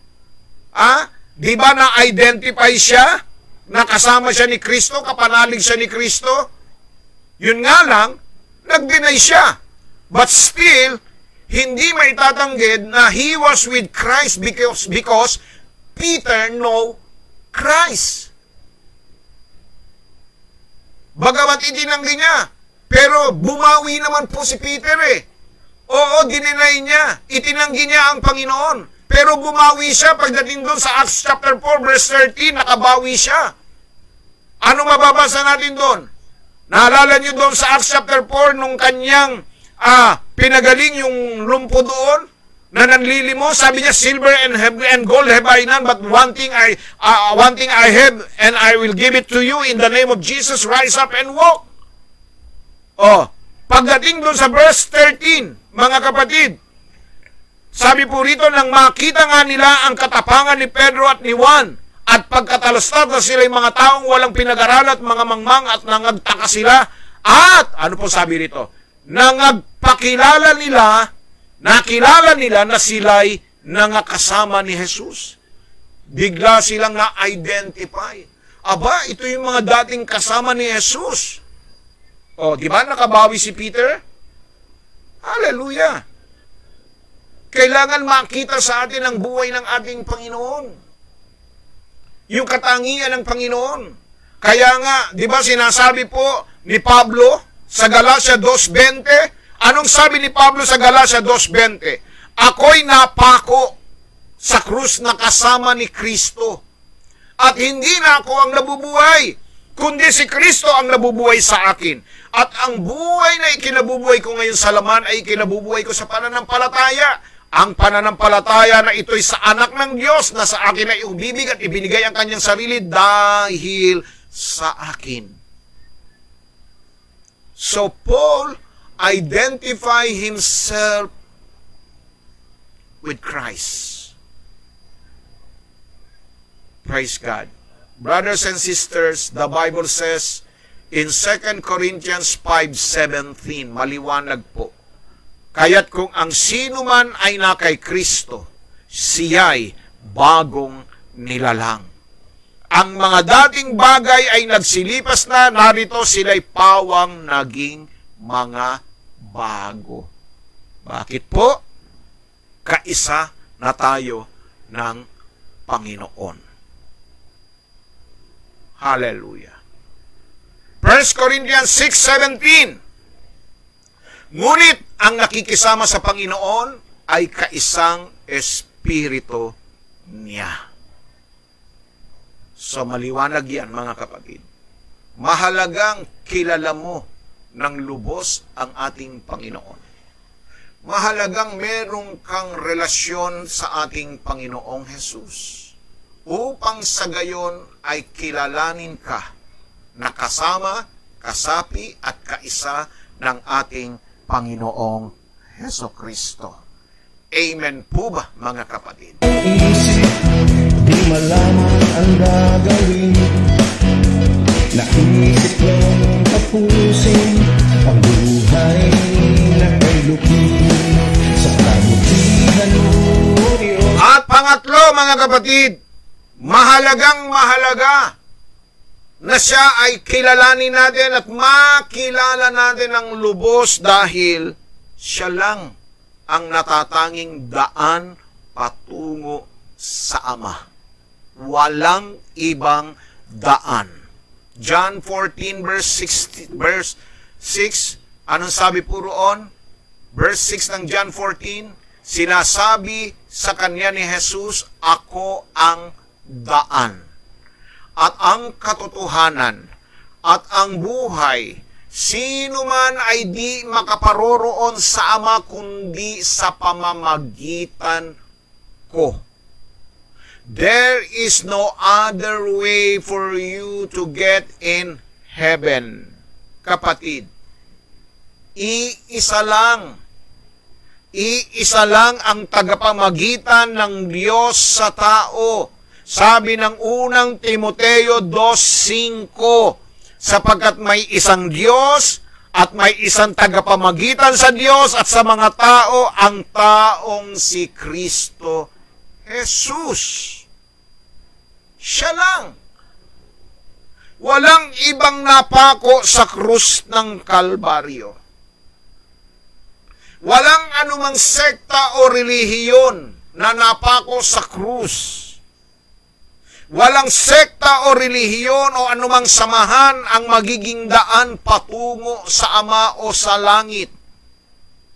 Di ba na-identify siya? Nakasama siya ni Kristo, kapanalig siya ni Kristo? Yun nga lang, nag-deny siya. But still, hindi maitatanggid na he was with Christ because Peter know Christ. Bagamat itinanggi niya, pero bumawi naman po si Peter Oo, dininay niya. Itinanggi niya ang Panginoon. Pero bumawi siya pagdating doon sa Acts chapter 4 verse 13, nakabawi siya. Ano mababasa natin doon? Naalala niyo doon sa Acts chapter 4 nung kanyang pinagaling yung lumpo doon na nanlilimo, sabi niya, silver and gold have I none, but one thing I have, and I will give it to you in the name of Jesus. Rise up and walk. Pagdating doon sa verse 13, mga kapatid, sabi po rito, nang makita nga nila ang katapangan ni Pedro at ni Juan, at pagkatalastat na sila'y mga taong walang pinag-aral at mga mangmang, at nangagtaka sila, at, ano po sabi rito, nakilala nila na sila'y nangakasama ni Jesus. Bigla silang na-identify. Aba, ito yung mga dating kasama ni Jesus. Di ba nakabawi si Peter? Hallelujah! Kailangan makita sa atin ang buhay ng ating Panginoon. Yung katangian ng Panginoon. Kaya nga, di ba sinasabi po ni Pablo sa Galatia 2:20? Anong sabi ni Pablo sa Galatia 2:20? Ako'y napako sa krus na kasama ni Kristo. At hindi na ako ang nabubuhay, kundi si Kristo ang nabubuhay sa akin. At ang buhay na ikinabubuhay ko ngayon sa laman ay ikinabubuhay ko sa pananampalataya. Ang pananampalataya na ito'y sa anak ng Diyos na sa akin ay umibig at ibinigay ang kanyang sarili dahil sa akin. So Paul identify himself with Christ. Praise God. Brothers and sisters, the Bible says in 2 Corinthians 5:17, maliwanag po, kaya't kung ang sino man ay na kay Kristo, siya'y bagong nilalang. Ang mga dating bagay ay nagsilipas na, narito sila'y pawang naging mga bago. Bakit po? Kaisa na tayo ng Panginoon. Hallelujah. 1 Corinthians 6:17. Ngunit ang nakikisama sa Panginoon ay kaisang espiritu niya. So maliwanag yan, mga kapatid. Mahalagang kilala mo ng lubos ang ating Panginoon. Mahalagang merong kang relasyon sa ating Panginoong Jesus. Upang sa gayon ay kilalanin ka na kasama, kasapi at kaisa ng ating Panginoong Hesukristo. Amen po ba, mga kapatid? Isip, di malaman ang gagawin. Naisip lang tapusin ang buhay na kay lukin sa kabutihan mo, Diyos. At pangatlo, mga kapatid, mahalagang mahalaga na siya ay kilalanin natin at makilala natin ang lubos dahil siya lang ang natatanging daan patungo sa Ama. Walang ibang daan. John 14 verse 6, anong sabi po roon? Verse 6 ng John 14, sinasabi sa kanya ni Jesus, ako ang daan at ang katotohanan at ang buhay. Sino man ay di makaparoroon sa Ama kundi sa pamamagitan ko. There is no other way for you to get in heaven. Kapatid, iisa lang ang tagapamagitan ng Diyos sa tao. Sabi ng unang Timoteo 2:5, sapagkat may isang Diyos At may isang tagapamagitan sa Diyos at sa mga tao, ang taong si Kristo Jesus. Siya lang. Walang ibang napako sa krus ng Kalbaryo. Walang anumang sekta o relihiyon na napako sa krus. Walang sekta o relihiyon o anumang samahan ang magiging daan patungo sa Ama o sa langit.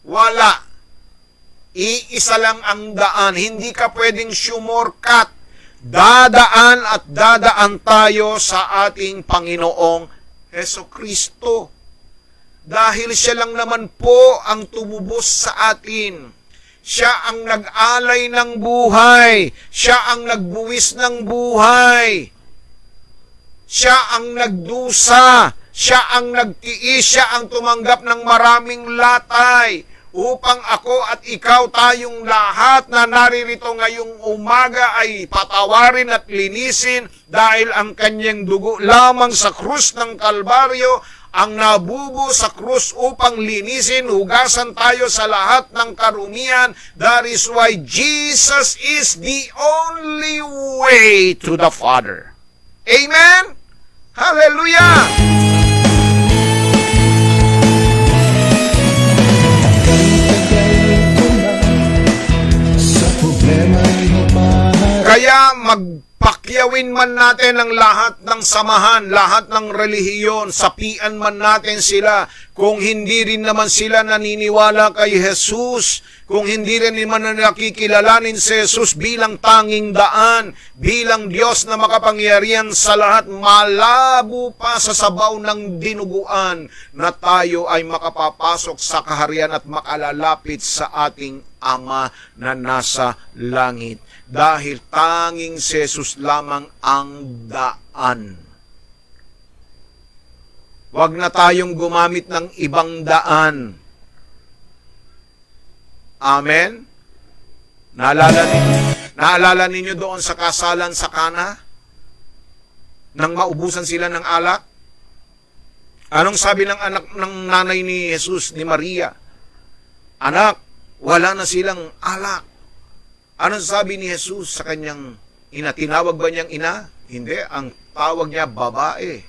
Wala. Iisa lang ang daan. Hindi ka pwedeng shortcut. Dadaan at dadaan tayo sa ating Panginoong Hesukristo. Dahil siya lang naman po ang tumubos sa atin. Siya ang nag-alay ng buhay. Siya ang nagbuwis ng buhay. Siya ang nagdusa. Siya ang nagtiis. Siya ang tumanggap ng maraming latay. Upang ako at ikaw tayong lahat na naririto ngayong umaga ay patawarin at linisin dahil ang kanyang dugo lamang sa krus ng Kalbaryo ang nabubo sa krus upang linisin, hugasan tayo sa lahat ng karumian. That is why Jesus is the only way to the Father. Amen? Hallelujah! Sa problema'y humaharap. Kaya magpakyawin man natin ang lahat ng samahan, lahat ng relihiyon, sapian man natin sila, kung hindi rin naman sila naniniwala kay Jesus, kung hindi rin naman nakikilalanin si Jesus bilang tanging daan, bilang Diyos na makapangyarihan sa lahat, malabo pa sa sabaw ng dinuguan na tayo ay makapapasok sa kaharian at makalalapit sa ating Ama na nasa langit. Dahil tanging si Jesus lamang ang daan. Huwag na tayong gumamit ng ibang daan. Amen? Naalala ninyo doon sa kasalan sa Kana? Nang maubusan sila ng alak? Anong sabi ng anak ng nanay ni Jesus, ni Maria? Anak, wala na silang alak. Anong sabi ni Jesus sa kanyang ina? Tinawag ba niyang ina? Hindi. Ang tawag niya, babae.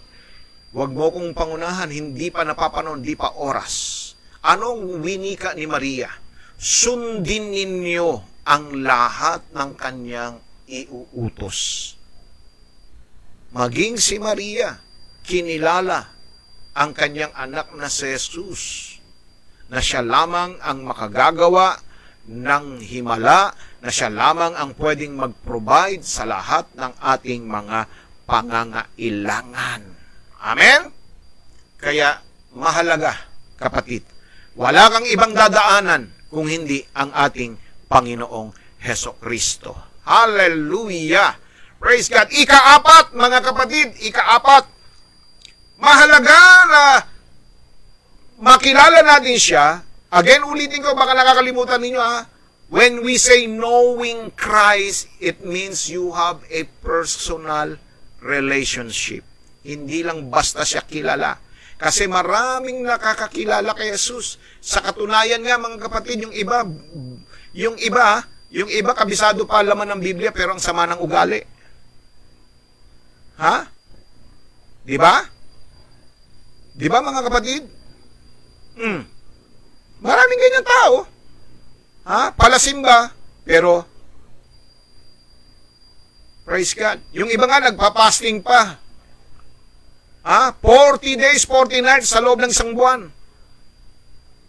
Huwag mo kong pangunahan, hindi pa napapanon, hindi pa oras. Anong winika ni Maria? Sundin ninyo ang lahat ng kanyang iuutos. Maging si Maria, kinilala ang kanyang anak na si Jesus, na siya lamang ang makagagawa ng himala, na siya lamang ang pwedeng mag-provide sa lahat ng ating mga pangangailangan. Amen? Kaya mahalaga, kapatid, wala kang ibang dadaanan kung hindi ang ating Panginoong Hesukristo. Hallelujah! Praise God! Ika-apat, mga kapatid, ika-apat, mahalaga na makilala natin siya. Again, ulitin ko, baka nakakalimutan ninyo When we say knowing Christ, it means you have a personal relationship. Hindi lang basta siya kilala. Kasi maraming nakakakilala kay Jesus. Sa katunayan nga, mga kapatid, yung iba kabisado pa laman ng Biblia pero ang sama ng ugali. Ha? Di ba? Di ba, mga kapatid? Maraming ganyan tao. Palasimba, pero praise God. Yung iba nga nagpa-fasting pa. 40 days, 40 nights sa loob ng isang buwan.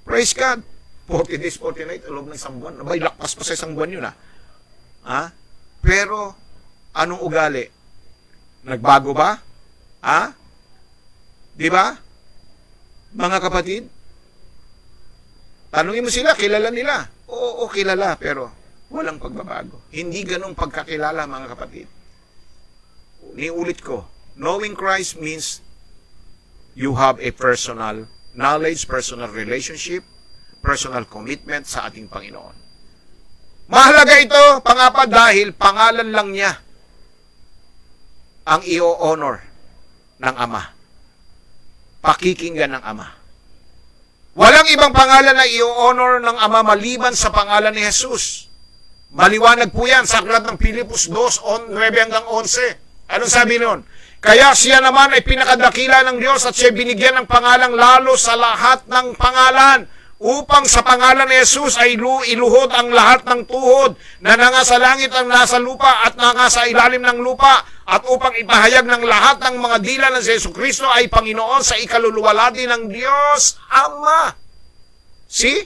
Praise God. 40 days, 40 nights sa loob ng isang buwan. Abay, lakpas pa sa isang buwan yun Pero, anong ugali? Nagbago ba? Di ba? Mga kapatid? Tanungin mo sila, kilala nila. Oo, kilala, pero walang pagbabago. Hindi ganong pagkakilala, mga kapatid. Niulit ko, knowing Christ means you have a personal knowledge, personal relationship, personal commitment sa ating Panginoon. Mahalaga ito, pangapat, dahil pangalan lang niya ang i-honor ng Ama. Pakikinggan ng Ama. Walang ibang pangalan na i-honor ng Ama maliban sa pangalan ni Jesus. Maliwanag po yan sa aklat ng Pilipos 2:9 hanggang 11. Anong sabi noon? Kaya siya naman ay pinakadakila ng Diyos at siya binigyan ng pangalang lalo sa lahat ng pangalan, upang sa pangalan ni Jesus ay iluhod ang lahat ng tuhod na nasa langit ang nasa lupa at nasa ilalim ng lupa, at upang ipahayag ng lahat ng mga dila na si Jesucristo ay Panginoon sa ikaluluwalhati ng Diyos Ama. See?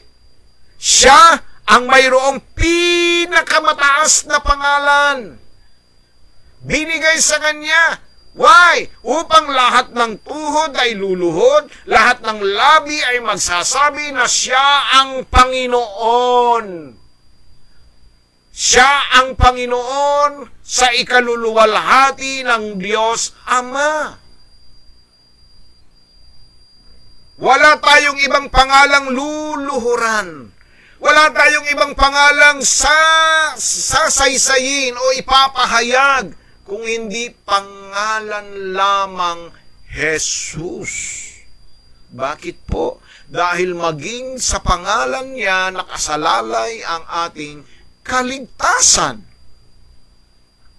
Siya ang mayroong pinakamataas na pangalan. Binigay sa Kanya. Why? Upang lahat ng tuhod ay luluhod, lahat ng labi ay magsasabi na siya ang Panginoon. Siya ang Panginoon sa ikaluluwalhati ng Diyos Ama. Wala tayong ibang pangalang luluhuran. Wala tayong ibang pangalang sasaysayin o ipapahayag kung hindi pangalan lamang Jesus. Bakit po? Dahil maging sa pangalan niya nakasalalay ang ating kaligtasan.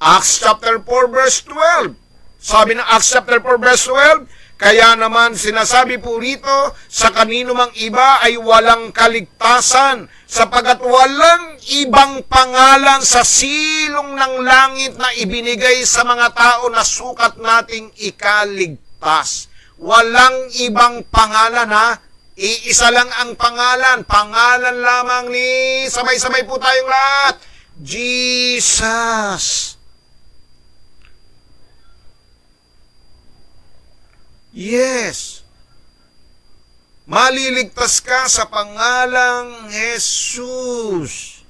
Acts chapter 4 verse 12. Sabi ng Acts chapter 4 verse 12, kaya naman sinasabi po rito, sa kanino mang iba ay walang kaligtasan, sapagkat walang ibang pangalan sa silong ng langit na ibinigay sa mga tao na sukat nating ikaligtas. Walang ibang pangalan, ha? Iisa lang ang pangalan. Pangalan lamang ni, sabay-sabay po tayong lahat, Jesus. Yes. Maliligtas ka sa pangalang Jesus.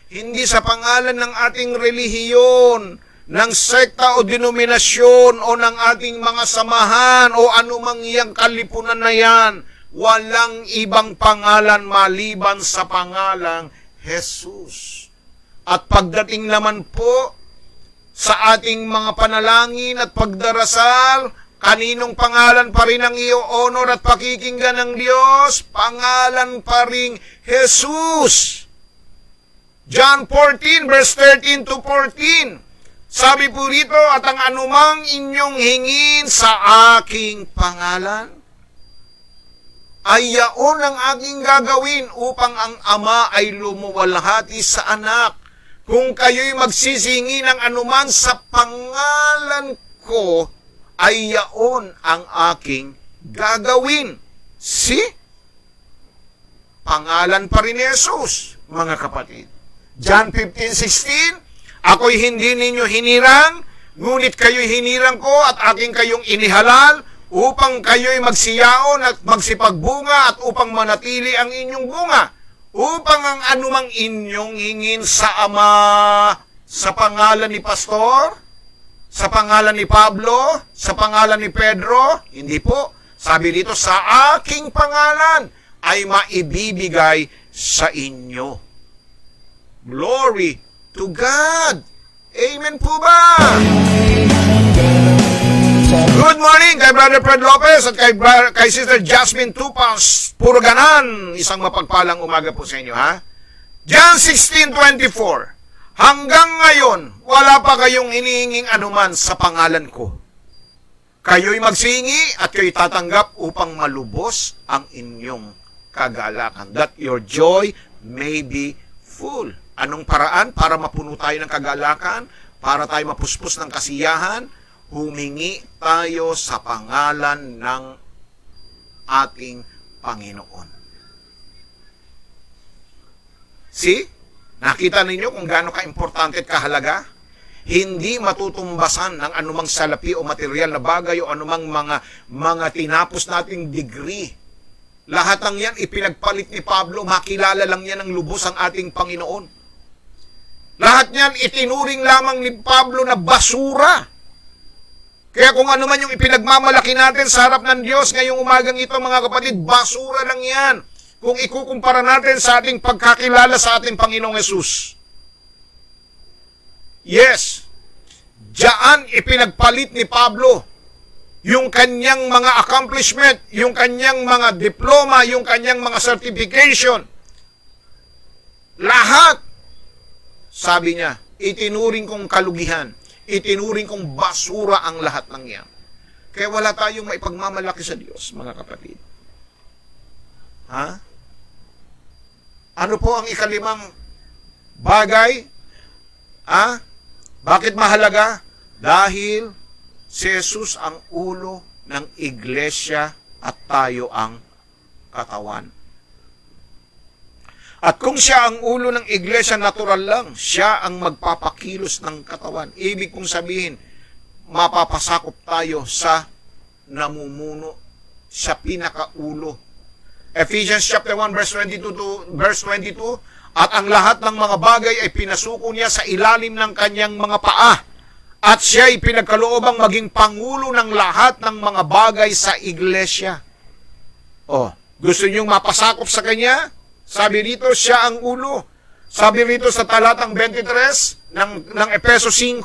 Hindi sa pangalan ng ating relihiyon, ng sekta o denominasyon o ng ating mga samahan o anumang iyang kalipunan na yan. Walang ibang pangalan maliban sa pangalang Jesus. At pagdating naman po sa ating mga panalangin at pagdarasal, kaninong pangalan pa rin ang i-honor at pakikinggan ng Diyos? Pangalan pa rin Jesus. John 14 verse 13 to 14. Sabi po rito, at ang anumang inyong hingin sa aking pangalan, ay yaon ang aking gagawin upang ang Ama ay lumuwalhati sa anak. Kung kayo'y magsisingi ng anuman sa pangalan ko, ay yaon ang aking gagawin. See? Pangalan pa rin ni Jesus, mga kapatid. John 15:16, ako'y hindi ninyo hinirang, ngunit kayo'y hinirang ko at aking kayong inihalal, upang kayo'y magsiyaon at magsipagbunga at upang manatili ang inyong bunga, upang ang anumang inyong hingin sa Ama, sa pangalan ni Pastor, sa pangalan ni Pablo, sa pangalan ni Pedro, hindi po. Sabi dito, sa aking pangalan ay maibibigay sa inyo. Glory to God! Amen po ba? Good morning kay Brother Fred Lopez at kay Sister Jasmine Tupas Puruganan. Isang mapagpalang umaga po sa inyo, ha? John 16:24. Hanggang ngayon, wala pa kayong hinihinging anuman sa pangalan ko. Kayo'y magsingi at kayo'y tatanggap upang malubos ang inyong kagalakan, that your joy may be full. Anong paraan para mapuno tayo ng kagalakan? Para tayo mapuspos ng kasiyahan? Humingi tayo sa pangalan ng ating Panginoon. See? Nakita ninyo kung gaano ka-importante at kahalaga? Hindi matutumbasan ng anumang salapi o material na bagay o anumang mga tinapos nating degree. Lahat ng yan ipinagpalit ni Pablo, makilala lang yan ng lubos ang ating Panginoon. Lahat niyan itinuring lamang ni Pablo na basura. Kaya kung ano man yung ipinagmamalaki natin sa harap ng Diyos ngayong umagang ito, mga kapatid, basura lang yan kung ikukumpara natin sa ating pagkakilala sa ating Panginoong Yesus. Yes, diyan ipinagpalit ni Pablo yung kanyang mga accomplishment, yung kanyang mga diploma, yung kanyang mga certification. Lahat, sabi niya, itinuring kong kalugihan, itinuring kong basura ang lahat ng yan. Kaya wala tayong maipagmamalaki sa Diyos, mga kapatid. Ha? Ano po ang ikalimang bagay? Ha? Bakit mahalaga? Dahil si Jesus ang ulo ng iglesia at tayo ang katawan. At kung siya ang ulo ng iglesia, natural lang, siya ang magpapakilos ng katawan. Ibig kong sabihin, mapapasakop tayo sa namumuno, sa pinakaulo. Ephesians chapter 1 verse 22, at ang lahat ng mga bagay ay pinasuko niya sa ilalim ng kanyang mga paa. At siya ay pinagkaloobang maging pangulo ng lahat ng mga bagay sa iglesia. Oh, gusto niyong mapasakop sa kanya? Sabi rito, siya ang ulo. Sabi rito sa talatang 23 ng Efeso 5,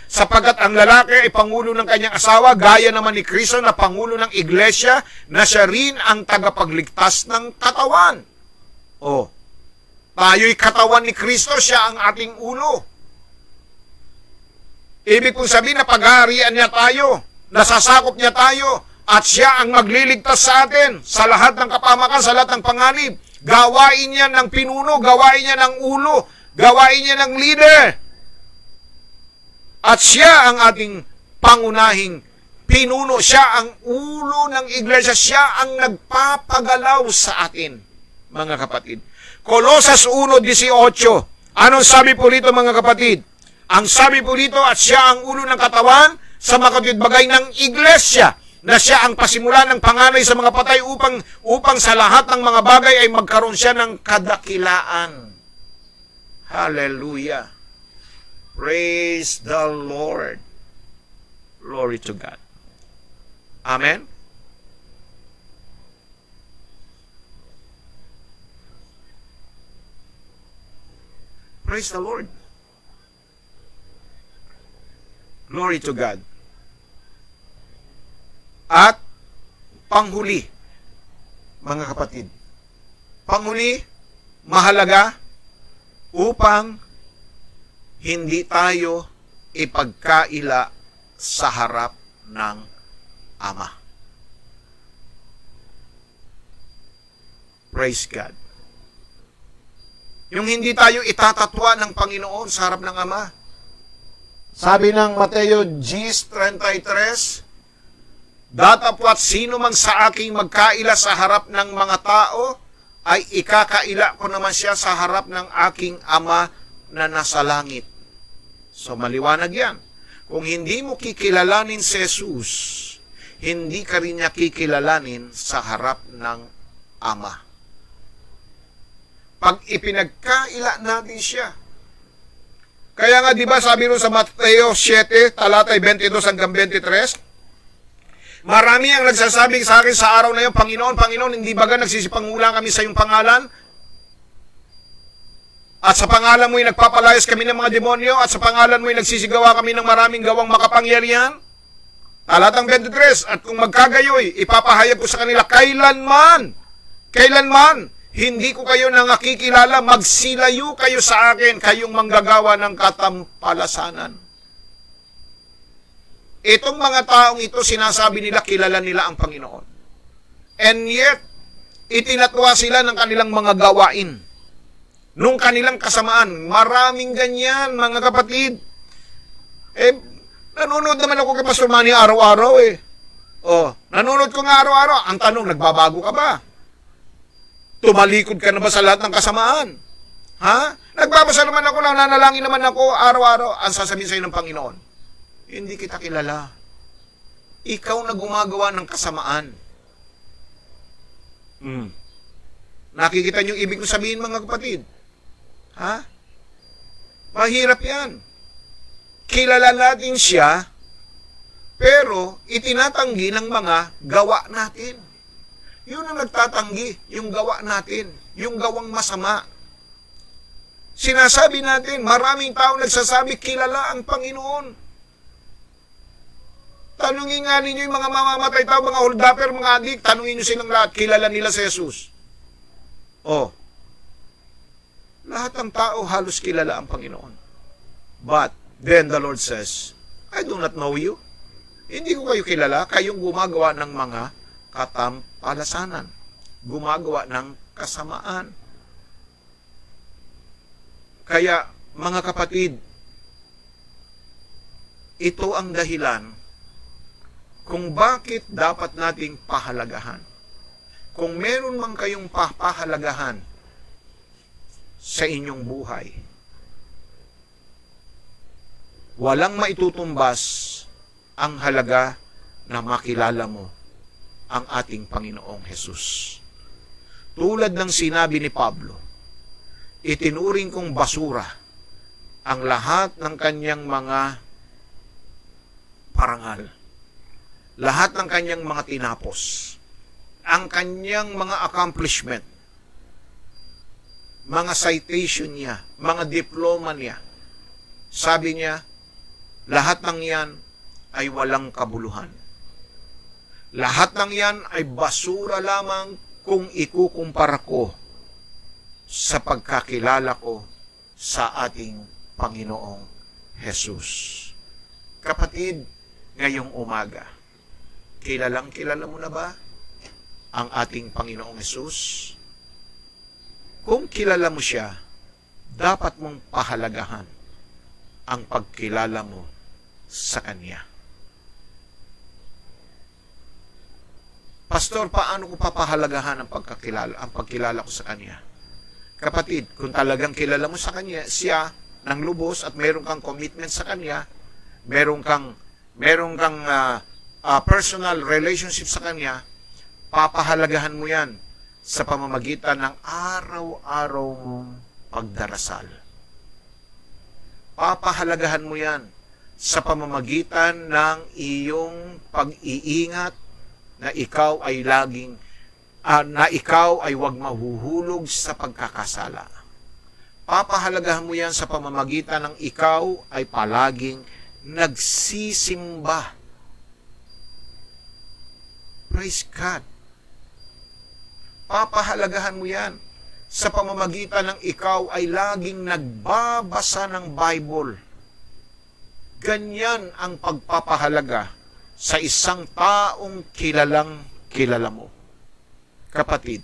sapagkat ang lalaki ay pangulo ng kanyang asawa, gaya naman ni Kristo na pangulo ng iglesia, na siya rin ang tagapagligtas ng katawan. Oh, tayo'y katawan ni Kristo, siya ang ating ulo. Ibig kong sabihin na paghaharian niya tayo, nasasakop niya tayo, at siya ang magliligtas sa atin sa lahat ng kapamakan, sa lahat ng panganib. Gawain niya ng pinuno, gawain niya ng ulo, gawain niya ng leader. At siya ang ating pangunahing pinuno, siya ang ulo ng iglesia, siya ang nagpapagalaw sa atin, mga kapatid. Colosas 1:18. Anong sabi po rito, mga kapatid? Ang sabi po rito, at siya ang ulo ng katawan sa makatwidbagay ng iglesia, na siya ang pasimula ng panganay sa mga patay upang sa lahat ng mga bagay ay magkaroon siya ng kadakilaan. Hallelujah. Praise the Lord. Glory to God. Amen. Praise the Lord. Glory to God. At panghuli, mga kapatid, panghuli, mahalaga upang hindi tayo ipagkaila sa harap ng Ama. Praise God. Yung hindi tayo itatatwa ng Panginoon sa harap ng Ama. Sabi ng Mateo 10:33, datapwat sino man sa aking magkaila sa harap ng mga tao, ay ikakaila ko naman siya sa harap ng aking Ama na nasa langit. So maliwanag yan. Kung hindi mo kikilalanin si Jesus, hindi ka rin niya kikilalanin sa harap ng Ama. Pag ipinagkaila natin siya. Kaya nga, di ba, sabi rin sa Mateo 7, talatay 22 hanggang 23, marami ang nagsasabi sa akin sa araw na yun, Panginoon, Panginoon, hindi baga nagsisipangula kami sa iyong pangalan? At sa pangalan mo'y nagpapalayas kami ng mga demonyo, at sa pangalan mo'y nagsisigawa kami ng maraming gawang makapangyarihan? Talatang 23, at kung magkagayoy, ipapahayag ko sa kanila, kailanman, hindi ko kayo nangakikilala, magsilayo kayo sa akin, kayong manggagawa ng katampalasanan. Itong mga taong ito, sinasabi nila, kilala nila ang Panginoon. And yet, itinatwa sila ng kanilang mga gawain. Nung kanilang kasamaan, maraming ganyan, mga kapatid. Nanonood naman ako kay Pastor Manny araw-araw eh. Nanonood ko nga araw-araw. Ang tanong, nagbabago ka ba? Tumalikod ka na ba sa lahat ng kasamaan? Ha? Nagbabasa naman ako, nananalangin naman ako araw-araw. Ang sasabihin sa'yo ng Panginoon, hindi kita kilala. Ikaw na gumagawa ng kasamaan. Nakikita niyo ibig ko sabihin, mga kapatid? Ha? Mahirap yan. Kilala natin siya, pero itinatanggi ng mga gawa natin. Yun ang nagtatanggi, yung gawa natin, yung gawang masama. Sinasabi natin, maraming tao nagsasabi, kilala ang Panginoon. Tanungin nga ninyo yung mga mamamatay tao, mga holdapper, mga adik, tanungin nyo silang lahat, kilala nila si Jesus. Oh, lahat ng tao halos kilala ang Panginoon. But, then the Lord says, I do not know you. Hindi ko kayo kilala, kayong gumagawa ng mga katampalasanan, gumagawa ng kasamaan. Kaya, mga kapatid, ito ang dahilan kung bakit dapat nating pahalagahan. Kung meron man kayong pahalagahan sa inyong buhay, walang maitutumbas ang halaga na makilala mo ang ating Panginoong Hesus. Tulad ng sinabi ni Pablo, itinuring kong basura ang lahat ng kanyang mga parangal, lahat ng kanyang mga tinapos, ang kanyang mga accomplishment, mga citation niya, mga diploma niya. Sabi niya, lahat ng yan ay walang kabuluhan. Lahat ng yan ay basura lamang kung ikukumpara ko sa pagkakilala ko sa ating Panginoong Hesus. Kapatid, ngayong umaga, kilalang kilala mo na ba ang ating Panginoong Hesus? Kung kilala mo siya, dapat mong pahalagahan ang pagkilala mo sa Kanya. Pastor, paano ko papahalagahan ang pagkilala ko sa Kanya? Kapatid, kung talagang kilala mo sa Kanya, siya ng lubos at meron kang commitment sa Kanya, meron kang personal relationship sa Kanya, papahalagahan mo yan sa pamamagitan ng araw-araw mong pagdarasal. Papahalagahan mo yan sa pamamagitan ng iyong pag-iingat na ikaw ay huwag mahuhulog sa pagkakasala. Papahalagahan mo yan sa pamamagitan ng ikaw ay palaging nagsisimba. Praise God. Papahalagahan mo yan sa pamamagitan ng ikaw ay laging nagbabasa ng Bible. Ganyan ang pagpapahalaga sa isang taong kilalang kilala mo. Kapatid,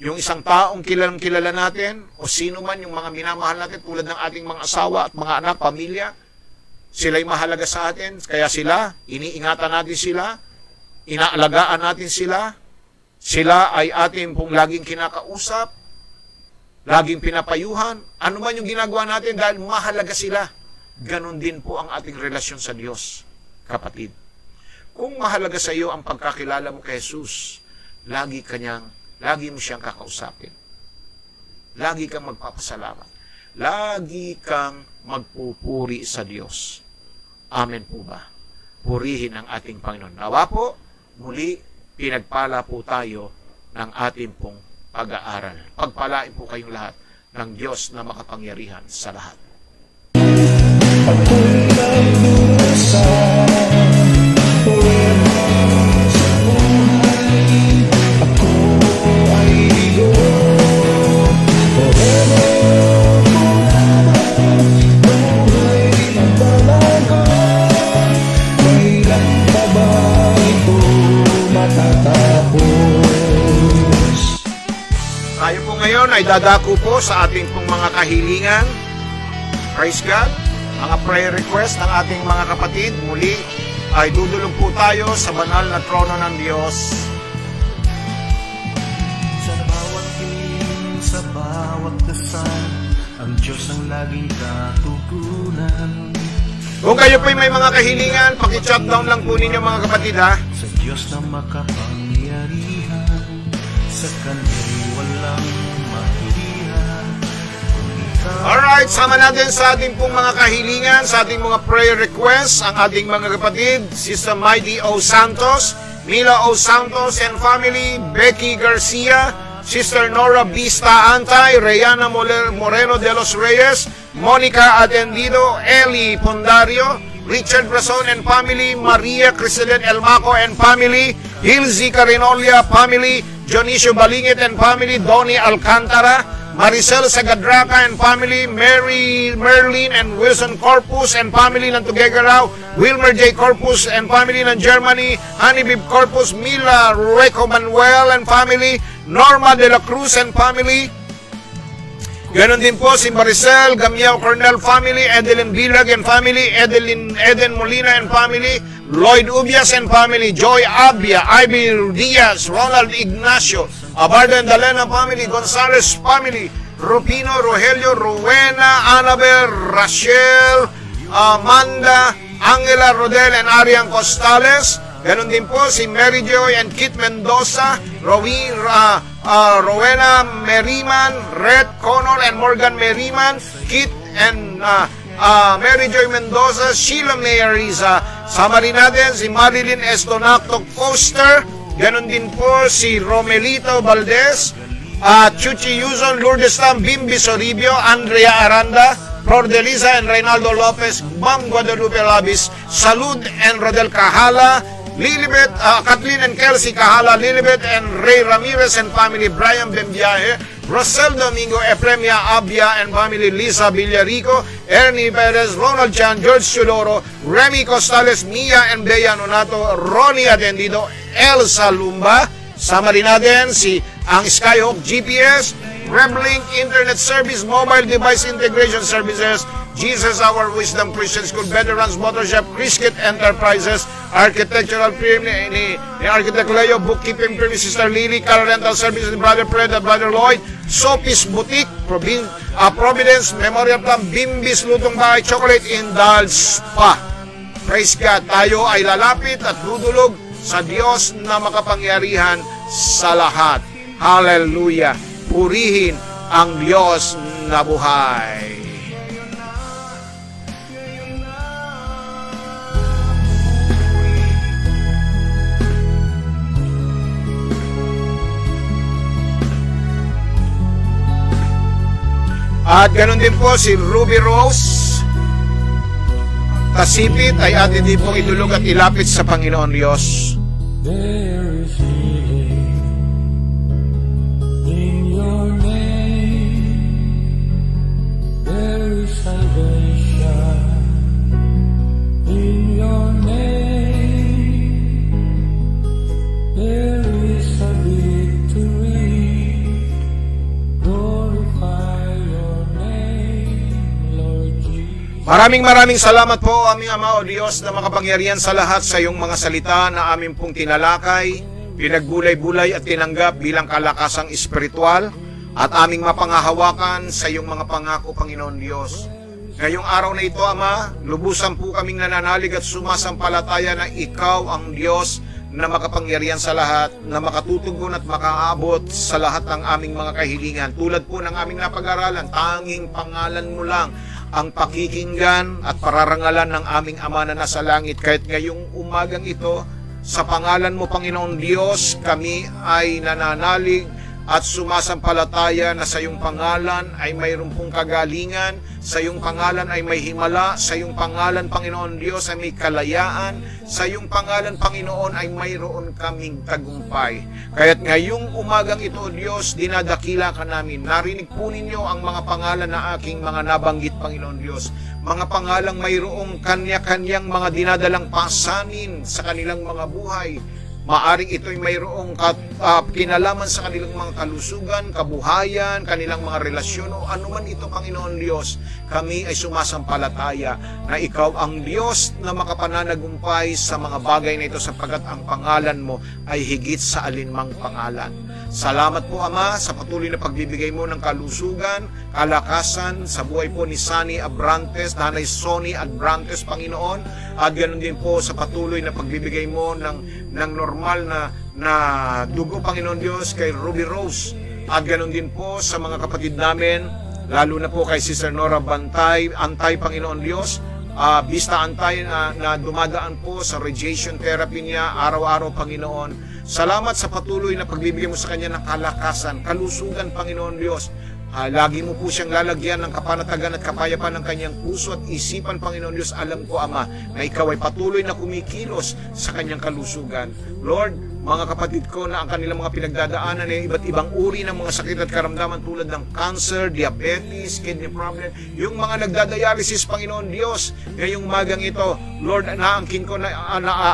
yung isang taong kilalang kilala natin, o sino man yung mga minamahal natin, tulad ng ating mga asawa at mga anak, pamilya, sila'y mahalaga sa atin, kaya iniingatan natin sila, inaalagaan natin sila, sila ay ating pong laging kinakausap, laging pinapayuhan, ano man yung ginagawa natin dahil mahalaga sila. Ganon din po ang ating relasyon sa Diyos, kapatid. Kung mahalaga sa iyo ang pagkakilala mo kay Jesus, lagi mo siyang kakausapin. Lagi kang magpapasalamat. Lagi kang magpupuri sa Diyos. Amen po ba? Purihin ang ating Panginoon. Nawa po, muli, pinagpala po tayo ng ating pong pag-aaral. Pagpalain po kayong lahat ng Diyos na makapangyarihan sa lahat. Ako'y nagdurusa, forever sa buhay. Ako ay bigo, forever buhay na talaga. Kailan pa ba ito matatapos? Tayo po ngayon ay dadako po sa ating pong mga kahilingan. Praise God. Mga prayer request ng ating mga kapatid, muli ay dudulog po tayo sa banal na trono ng Diyos. Sa bawat hiling, sa bawat dasal, ang Diyos ang laging katugunan. Kung kayo po may mga kahilingan, paki-chat down lang po ninyo mga kapatid ha. Sa Diyos na makapangyarihan, sa Kanya'y walang mahilihan. Alright, sama natin sa ating pong mga kahilingan, sa ating mga prayer requests, ang ating mga kapatid, Sister Mighty O. Santos, Mila O. Santos and family, Becky Garcia, Sister Nora Vista Antay, Reyana Moreno de los Reyes, Monica Atendido, Eli Pondario, Richard Rason and family, Maria Criselen Elmaco and family, Hilzy Carinolia family, Dionisio Balingit and family, Donnie Alcantara, Maricel Sagadraca and family, Mary Merlin and Wilson Corpus and family ng Tuguegarao, Wilmer J. Corpus and family ng Germany, Honeybib Corpus, Mila Rueco Manuel and family, Norma de la Cruz and family. Ganon din po si Maricel Gamiao Cornell family, Edelyn Bilag and family, Eden Molina and family, Lloyd Ubias and family, Joy Abia, Ivy Diaz, Ronald Ignacio, Abardo and Dalena family, Gonzales family, Rupino, Rogelio, Rowena, Annabel, Rachel, Amanda, Angela Rodel and Arian Costales. Ganon din po si Mary Joy and Kit Mendoza, Rowena Merriman, Red Connor and Morgan Merriman, Kit and Mary Joy Mendoza, Sheila Mayariza. Sama rin natin si Marilyn Estonacto Foster. Ganon din po si Romelito Valdez, Chuchi Yuzon, Lourdes Tam, Bimbi Soribio, Andrea Aranda, Flordelisa and Reynaldo Lopez, Ma'am Guadalupe Labis, Salud and Rodel Cahala, Lilibet, Kathleen and Kelsey Cahala, Lilibet and Ray Ramirez and family, Brian Bembiahe, Rosel Domingo, Efremia Abia and family, Lisa Villarico, Ernie Perez, Ronald Chan, George Chudoro, Remy Costales, Mia and Bea Nonato, Ronnie Atendido, Elsa Lumba. Sama rin natin si ang Skyhook GPS, Reblink Internet Service, Mobile Device Integration Services, Jesus Our Wisdom Christian School, Veterans Motorshop, Criskit Enterprises, Architectural Firm ni Architect Leo, Bookkeeping Firm ni Sister Lily, Car Rental Services ni Brother Fred at Brother Lloyd, Sophie's Boutique, Providence, Memorial Club, Bimbis Lutong Bahay, Chocolate Indulge Spa. Praise God, tayo ay lalapit at dudulog sa Diyos na makapangyarihan sa lahat. Hallelujah! Purihin ang Diyos na buhay. At ganun din po si Ruby Rose Tasipit ay atin din pong idulog at ilapit sa Panginoon Diyos. There is healing in your name. There is salvation in your name. There is a victory. Glorify your name, Lord Jesus. Maraming salamat po aming Ama o Diyos na makapangyarihan sa lahat sa iyong mga salita na amin pong tinalakay, pinagbulay-bulay at tinanggap bilang kalakasang espiritual at aming mapangahawakan sa iyong mga pangako, Panginoon Diyos. Ngayong araw na ito, Ama, lubusan po kaming nananalig at sumasampalataya na Ikaw ang Diyos na makapangyarihan sa lahat, na makatutugon at makaabot sa lahat ng aming mga kahilingan. Tulad po ng aming napag-aralan, tanging pangalan mo lang ang pakikinggan at pararangalan ng aming Ama na nasa langit. Kahit ngayong umagang ito, sa pangalan mo, Panginoon Diyos, kami ay nananalig at sumasampalataya na sa iyong pangalan ay mayroon pong kagalingan, sa iyong pangalan ay may himala, sa iyong pangalan, Panginoon Diyos, ay may kalayaan, sa iyong pangalan, Panginoon, ay mayroon kaming tagumpay. Kaya't ngayong umagang ito, Diyos, dinadakila ka namin. Narinig po ninyo ang mga pangalan na aking mga nabanggit, Panginoon Diyos. Mga pangalang mayroong kanya-kanyang mga dinadalang pasanin sa kanilang mga buhay. Maaring ito'y mayroong kinalaman sa kanilang mga kalusugan, kabuhayan, kanilang mga relasyon o anuman ito, Panginoon Diyos. Kami ay sumasampalataya na Ikaw ang Diyos na makapananagumpay sa mga bagay na ito sapagkat ang pangalan mo ay higit sa alinmang pangalan. Salamat po, Ama, sa patuloy na pagbibigay mo ng kalusugan, kalakasan sa buhay po ni Sunny Abrantes, Nanay Sonny Abrantes, Panginoon, at ganoon din po sa patuloy na pagbibigay mo ng normal na dugo, Panginoon Diyos, kay Ruby Rose, at ganoon din po sa mga kapatid namin, lalo na po kay Sister Nora Antay, Panginoon Diyos, Vista Antay na dumadaan po sa radiation therapy niya araw-araw, Panginoon. Salamat sa patuloy na pagbibigay mo sa kanya ng kalakasan, kalusugan, Panginoon Diyos. Lagi mo po siyang lalagyan ng kapanatagan at kapayapaan ng kanyang puso at isipan, Panginoon Diyos. Alam ko, Ama, na ikaw ay patuloy na kumikilos sa kanyang kalusugan. Lord, mga kapatid ko na ang kanilang mga pinagdadaanan ay iba't ibang uri ng mga sakit at karamdaman tulad ng cancer, diabetes, kidney problem, yung mga nagdadialysis, Panginoon Diyos, ngayong umagang ito, Lord, naangkin ko na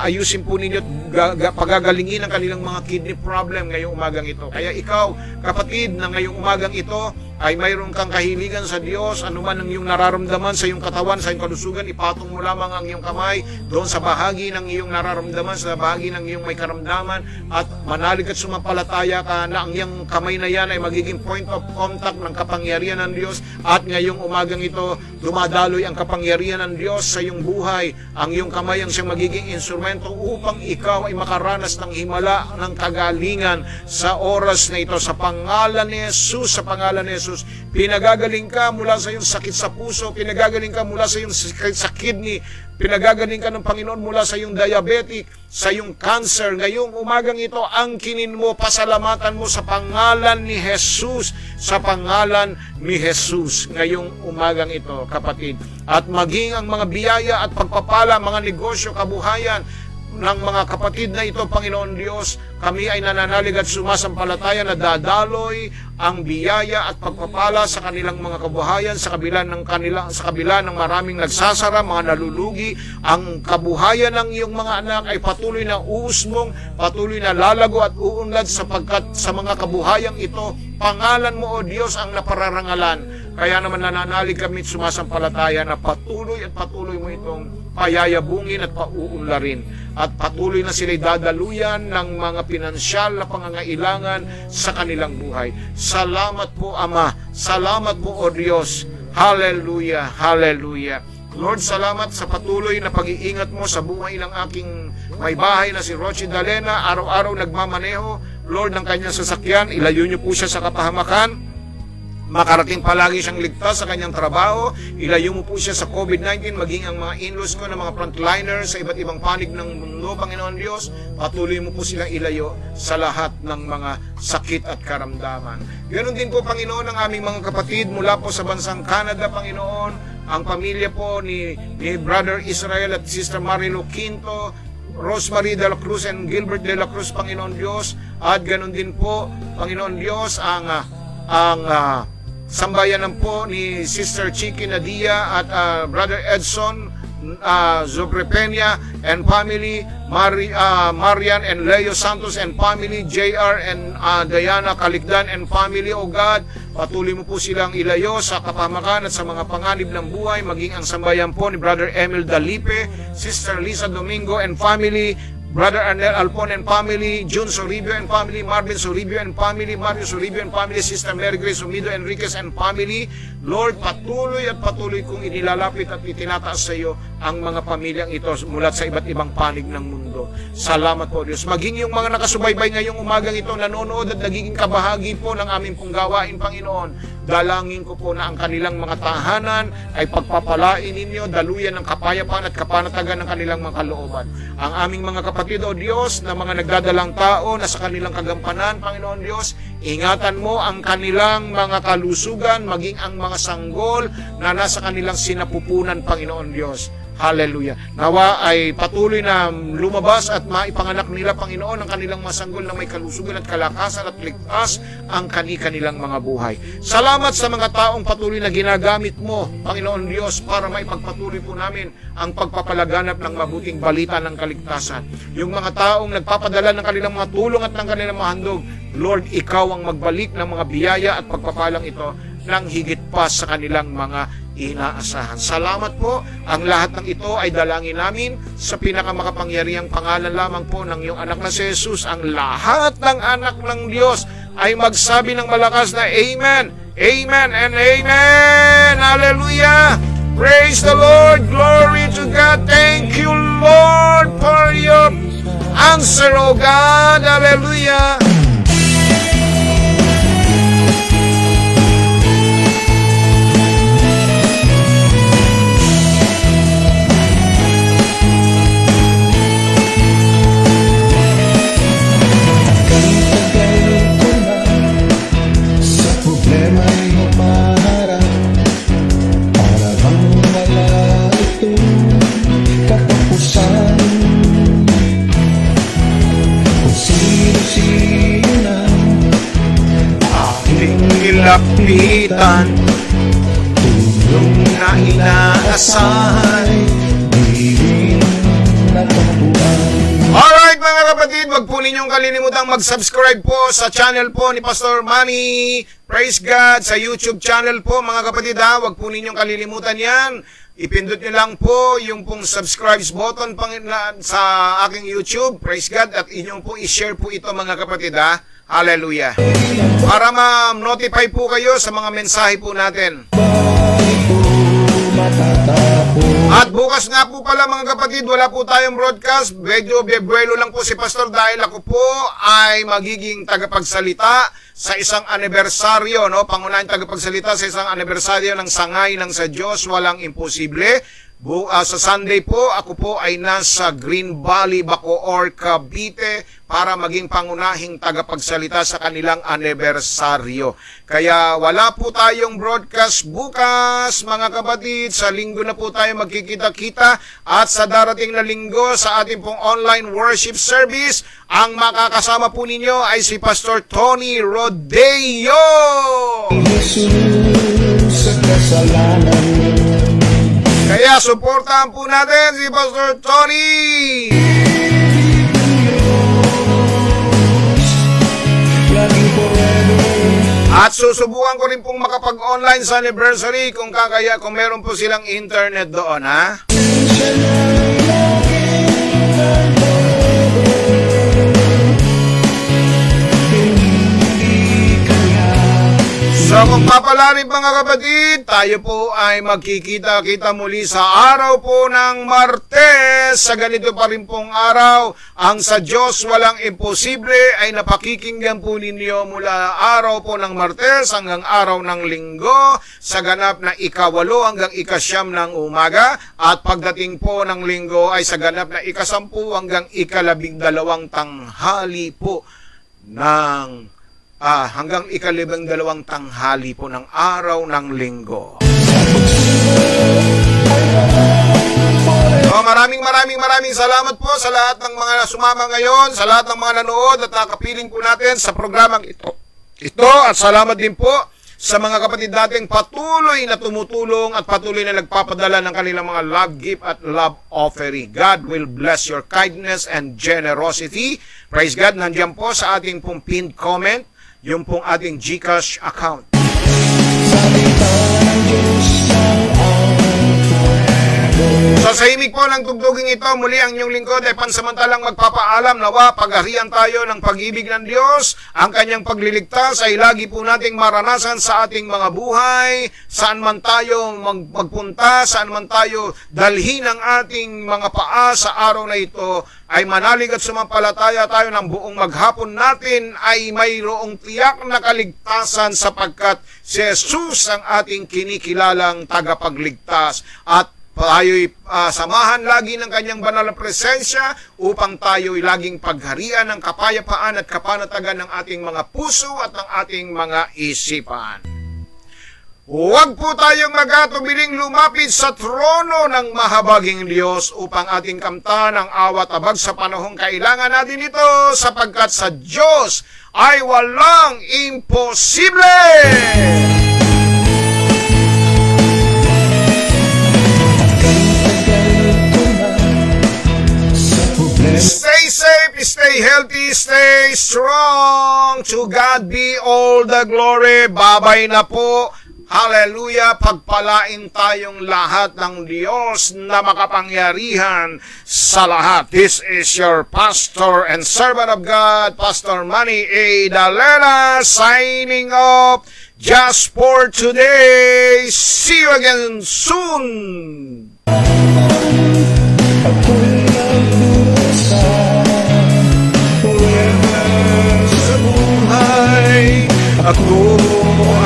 ayusin po ninyo at pagagalingin ang kanilang mga kidney problem ngayong umagang ito. Kaya ikaw, kapatid, na ngayong umagang ito ay mayroon kang kahiligan sa Diyos, anuman ang iyong nararamdaman sa iyong katawan, sa iyong kalusugan, ipatong mo lamang ang iyong kamay doon sa bahagi ng iyong nararamdaman, sa bahagi ng iyong may karamdaman, at manalig at sumampalataya ka na ang iyong kamay na yan ay magiging point of contact ng kapangyarihan ng Diyos, at ngayong umagang ito, dumadaloy ang kapangyarihan ng Diyos sa iyong buhay. Ang iyong kamay ang siyang magiging instrumento upang ikaw ay makaranas ng himala ng kagalingan sa oras na ito. Sa pangalan ni Jesus, sa pangalan ni Jesus, pinagagaling ka mula sa iyong sakit sa puso, pinagagaling ka mula sa iyong sakit sa kidney, pinagagaling ka ng Panginoon mula sa iyong diabetic, sa iyong cancer. Ngayong umagang ito, angkinin mo, pasalamatan mo sa pangalan ni Jesus, sa pangalan ni Jesus. Ngayong umagang ito, kapatid, at maging ang mga biyaya at pagpapala, mga negosyo, kabuhayan ng mga kapatid na ito, Panginoon Diyos, kami ay nananalig at sumasampalataya na dadaloy ang biyaya at pagpapala sa kanilang mga kabuhayan sa kabila ng maraming nagsasara, mga nalulugi. Ang kabuhayan ng iyong mga anak ay patuloy na uusmong, patuloy na lalago at uunlad, sapagkat sa mga kabuhayang ito, pangalan mo, O Diyos, ang napararangalan. Kaya naman nananalig kami at sumasampalataya na patuloy mo itong payayabungin at pauunlarin. At patuloy na sila'y dadaluyan ng mga pinansyal na pangangailangan sa kanilang buhay. Salamat po, Ama. Salamat po, O Diyos. Hallelujah, hallelujah. Lord, salamat sa patuloy na pag-iingat mo sa buhay ng aking may bahay na si Rochi Dalena. Araw-araw nagmamaneho, Lord, ng kanyang sasakyan. Ilayo niyo po siya sa kapahamakan. Makarating palagi siyang ligtas sa kanyang trabaho. Ilayo mo po siya sa COVID-19, maging ang mga in-laws ko na mga frontliners sa iba't ibang panig ng mundo, Panginoon Diyos. Patuloy mo po silang ilayo sa lahat ng mga sakit at karamdaman. Ganon din po, Panginoon, ang aming mga kapatid mula po sa bansang Canada, Panginoon. Ang pamilya po ni Brother Israel at Sister Marilo Quinto, Rosemary de la Cruz and Gilbert de la Cruz, Panginoon Diyos. At ganon din po, Panginoon Diyos, ang sambayanan po ni Sister Chiki Nadia at Brother Edson Zobrepenia and family, Marian and Leo Santos and family, JR and Diana Calicdan and family. O God, patuloy mo po silang ilayo sa kapahamakan at sa mga panganib ng buhay, maging ang sambayan po ni Brother Emil Dalipe, Sister Lisa Domingo and family, Brother Arnel Alpon and family, June Soribio and family, Marvin Soribio and family, Mario Soribio and family, Sister Mary Grace Umido Enriquez and family. Lord, patuloy kong inilalapit at itinataas sa iyo ang mga pamilyang ito mula sa iba't ibang panig ng mundo. Salamat po, Diyos. Maging yung mga nakasubaybay ngayong umagang ito, nanonood at nagiging kabahagi po ng aming pong gawain, Panginoon. Dalangin ko po na ang kanilang mga tahanan ay pagpapalain ninyo, daluyan ng kapayapaan at kapanatagan ng kanilang mga kalooban. Ang aming mga kapatid, O Diyos, na mga nagdadalang tao na sa kanilang kagampanan, Panginoon Diyos, ingatan mo ang kanilang mga kalusugan, maging ang mga sanggol na nasa kanilang sinapupunan, Panginoon Diyos. Hallelujah. Nawa ay patuloy na lumabas at maipanganak nila, Panginoon, ang kanilang mga sanggol na may kalusugan at kalakasan at ligtas ang kanilang mga buhay. Salamat sa mga taong patuloy na ginagamit mo, Panginoon Diyos, para maipagpatuloy po namin ang pagpapalaganap ng mabuting balita ng kaligtasan. Yung mga taong nagpapadala ng kanilang mga tulong at ng kanilang mga handog, Lord, ikaw ang magbalik ng mga biyaya at pagpapalang ito ng higit pa sa kanilang mga inaasahan. Salamat po. Ang lahat ng ito ay dalangin namin sa pinakamakapangyarihang pangalan lamang po ng iyong anak na si Jesus. Ang lahat ng anak ng Diyos ay magsabi ng malakas na Amen, Amen, and Amen. Hallelujah. Praise the Lord. Glory to God. Thank you, Lord, for your answer, O God. Hallelujah. Tagal ko na sa problema'y kapitan, Tulong na inaasahan. di rin natagpuan. Alright mga kapatid, wag po ninyong kalilimutang mag-subscribe po sa channel po ni Pastor Manny. Praise God sa YouTube channel po mga kapatid ha. Wag po ninyong kalilimutan yan. Ipindot nyo lang po yung pong subscribe button sa aking YouTube. Praise God. At inyong po i-share po ito mga kapatid ha. Hallelujah. Para ma-notify po kayo sa mga mensahe po natin. At bukas nga po pala mga kapatid, wala po tayong broadcast. Medyo bebuelo lang po si Pastor dahil ako po ay magiging tagapagsalita sa isang anibersaryo, no? Pangunahing tagapagsalita sa isang anibersaryo ng Sangay ng sa Diyos, Walang Imposible. Sa Sunday po, ako po ay nasa Green Valley, Bacoor, Cavite para maging pangunahing tagapagsalita sa kanilang anibersaryo. Kaya wala po tayong broadcast bukas, mga kapatid. Sa linggo na po tayo magkikita-kita at sa darating na linggo sa ating pong online worship service, ang makakasama po ninyo ay si Pastor Tony Rodeo. Jesus sa kasalanan, Kaya suportahan po natin si Pastor Tony. laging forever. At susubukan ko rin pong makapag-online sa anniversary kung kakaya, kung meron po silang internet doon, ha? Siya na laging forever. Hindi kaya So kung papalarin mga kapatid, tayo po ay magkikita-kita muli sa araw po ng Martes. Sa ganito pa rin pong araw, ang sa Diyos Walang Imposible ay napakikinggan po ninyo mula araw po ng Martes hanggang araw ng Linggo sa ganap na ika-8 hanggang ika-9 ng umaga, at pagdating po ng Linggo ay sa ganap na ika-10 hanggang ika-12 tanghali po ng hanggang ika-12 tanghali po ng araw ng Linggo. So, maraming salamat po sa lahat ng mga sumama ngayon, sa lahat ng mga nanood at nakapiling po natin sa programang ito. At salamat din po sa mga kapatid nating patuloy na tumutulong at patuloy na nagpapadala ng kanilang mga love gift at love offering. God will bless your kindness and generosity. Praise God. Nandiyan po sa ating pong pinned comment yung pong ating GCash account. salita ng Diyos ng So sa himig po ng tugtuging ito, muli ang inyong lingkod ay pansamantalang magpapaalam nawa pagharian tayo ng pag-ibig ng Diyos. Ang kanyang pagliligtas ay lagi po nating maranasan sa ating mga buhay, saan man tayo magpunta, saan man tayo dalhin ang ating mga paa sa araw na ito, ay manalig at sumampalataya tayo ng buong maghapon natin ay mayroong tiyak na kaligtasan sapagkat si Jesus ang ating kinikilalang tagapagligtas. At tayo'y samahan lagi ng kanyang banal na presensya upang tayo'y laging pagharian ng kapayapaan at kapanatagan ng ating mga puso at ng ating mga isipan. Huwag po tayong magatubiling lumapit sa trono ng mahabaging Diyos upang ating kamtan ang awat abag sa panahong kailangan natin ito, sapagkat sa Diyos ay walang imposible! Stay safe, stay healthy, stay strong. To God be all the glory. Babay na po. Hallelujah. Pagpalain tayong lahat ng Diyos na makapangyarihan sa lahat. This is your pastor and servant of God, Pastor Manny A. Dalela, signing off just for today. See you again soon. ako'y nagdurusa forever sa buhay. Ako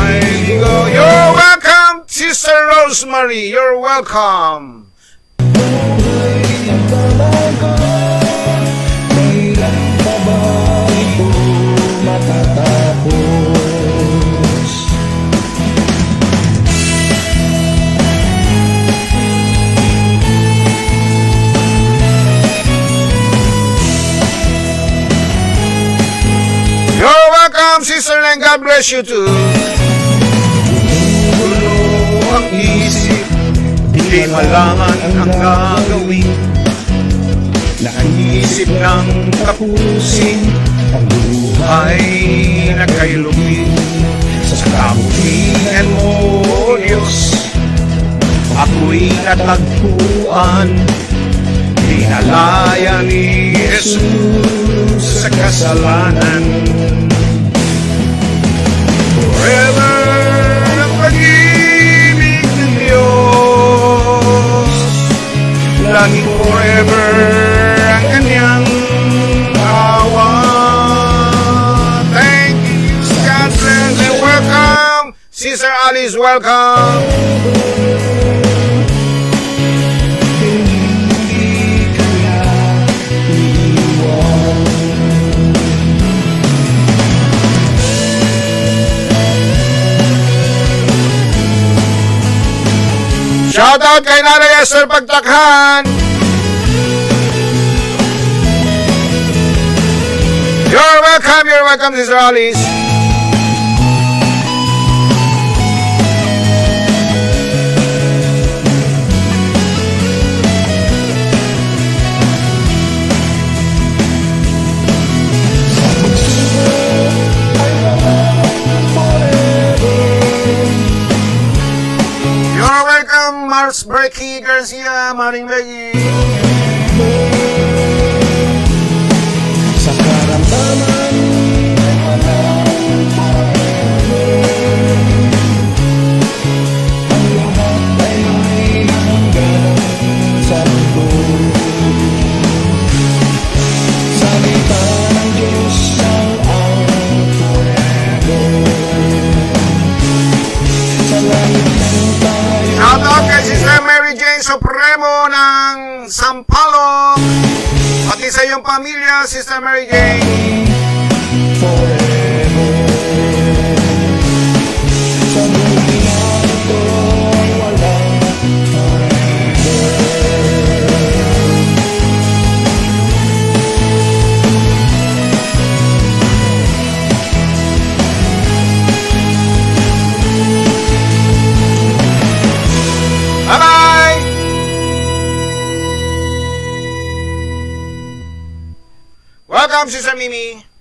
ay ligo. You're welcome, Sister Rosemary. You're welcome. Buhay ang dalaga, kailan pa ba ito matatapos? You're welcome, Sister, and God bless you too. kalingalangan ang gagawin. Naisip ng tapusin ang buhay na kay lupin. Sa kabutihan mo, O Diyos, ako'y natagpuan. Dinalaya ni Jesus sa kasalanan. Forever ang pag-ibig ng Diyos, laging forever ang kanyang awa. Thank you, God bless, and welcome, Sister Alice, welcome. Hindi ka na iiwan. Shoutout kay Nanay Esther Pagtakhan. You're welcome, Sister Alice. You're welcome, Mars Berkey Garcia, Maring Becky. Sa karamdaman ay walang forever. Ang lahat ay may hanggan sa mundo. Salita ng Diyos ang forever. Sa langit ng tayo. Shoutout kay Sister Mary Jane Supremo ng Sampaloc. Pati sa iyong pamilya, Sister Mary Jane. Forever. Sa buhay na ito ay walang forever. Bye-bye! Welcome, Sister Mimi.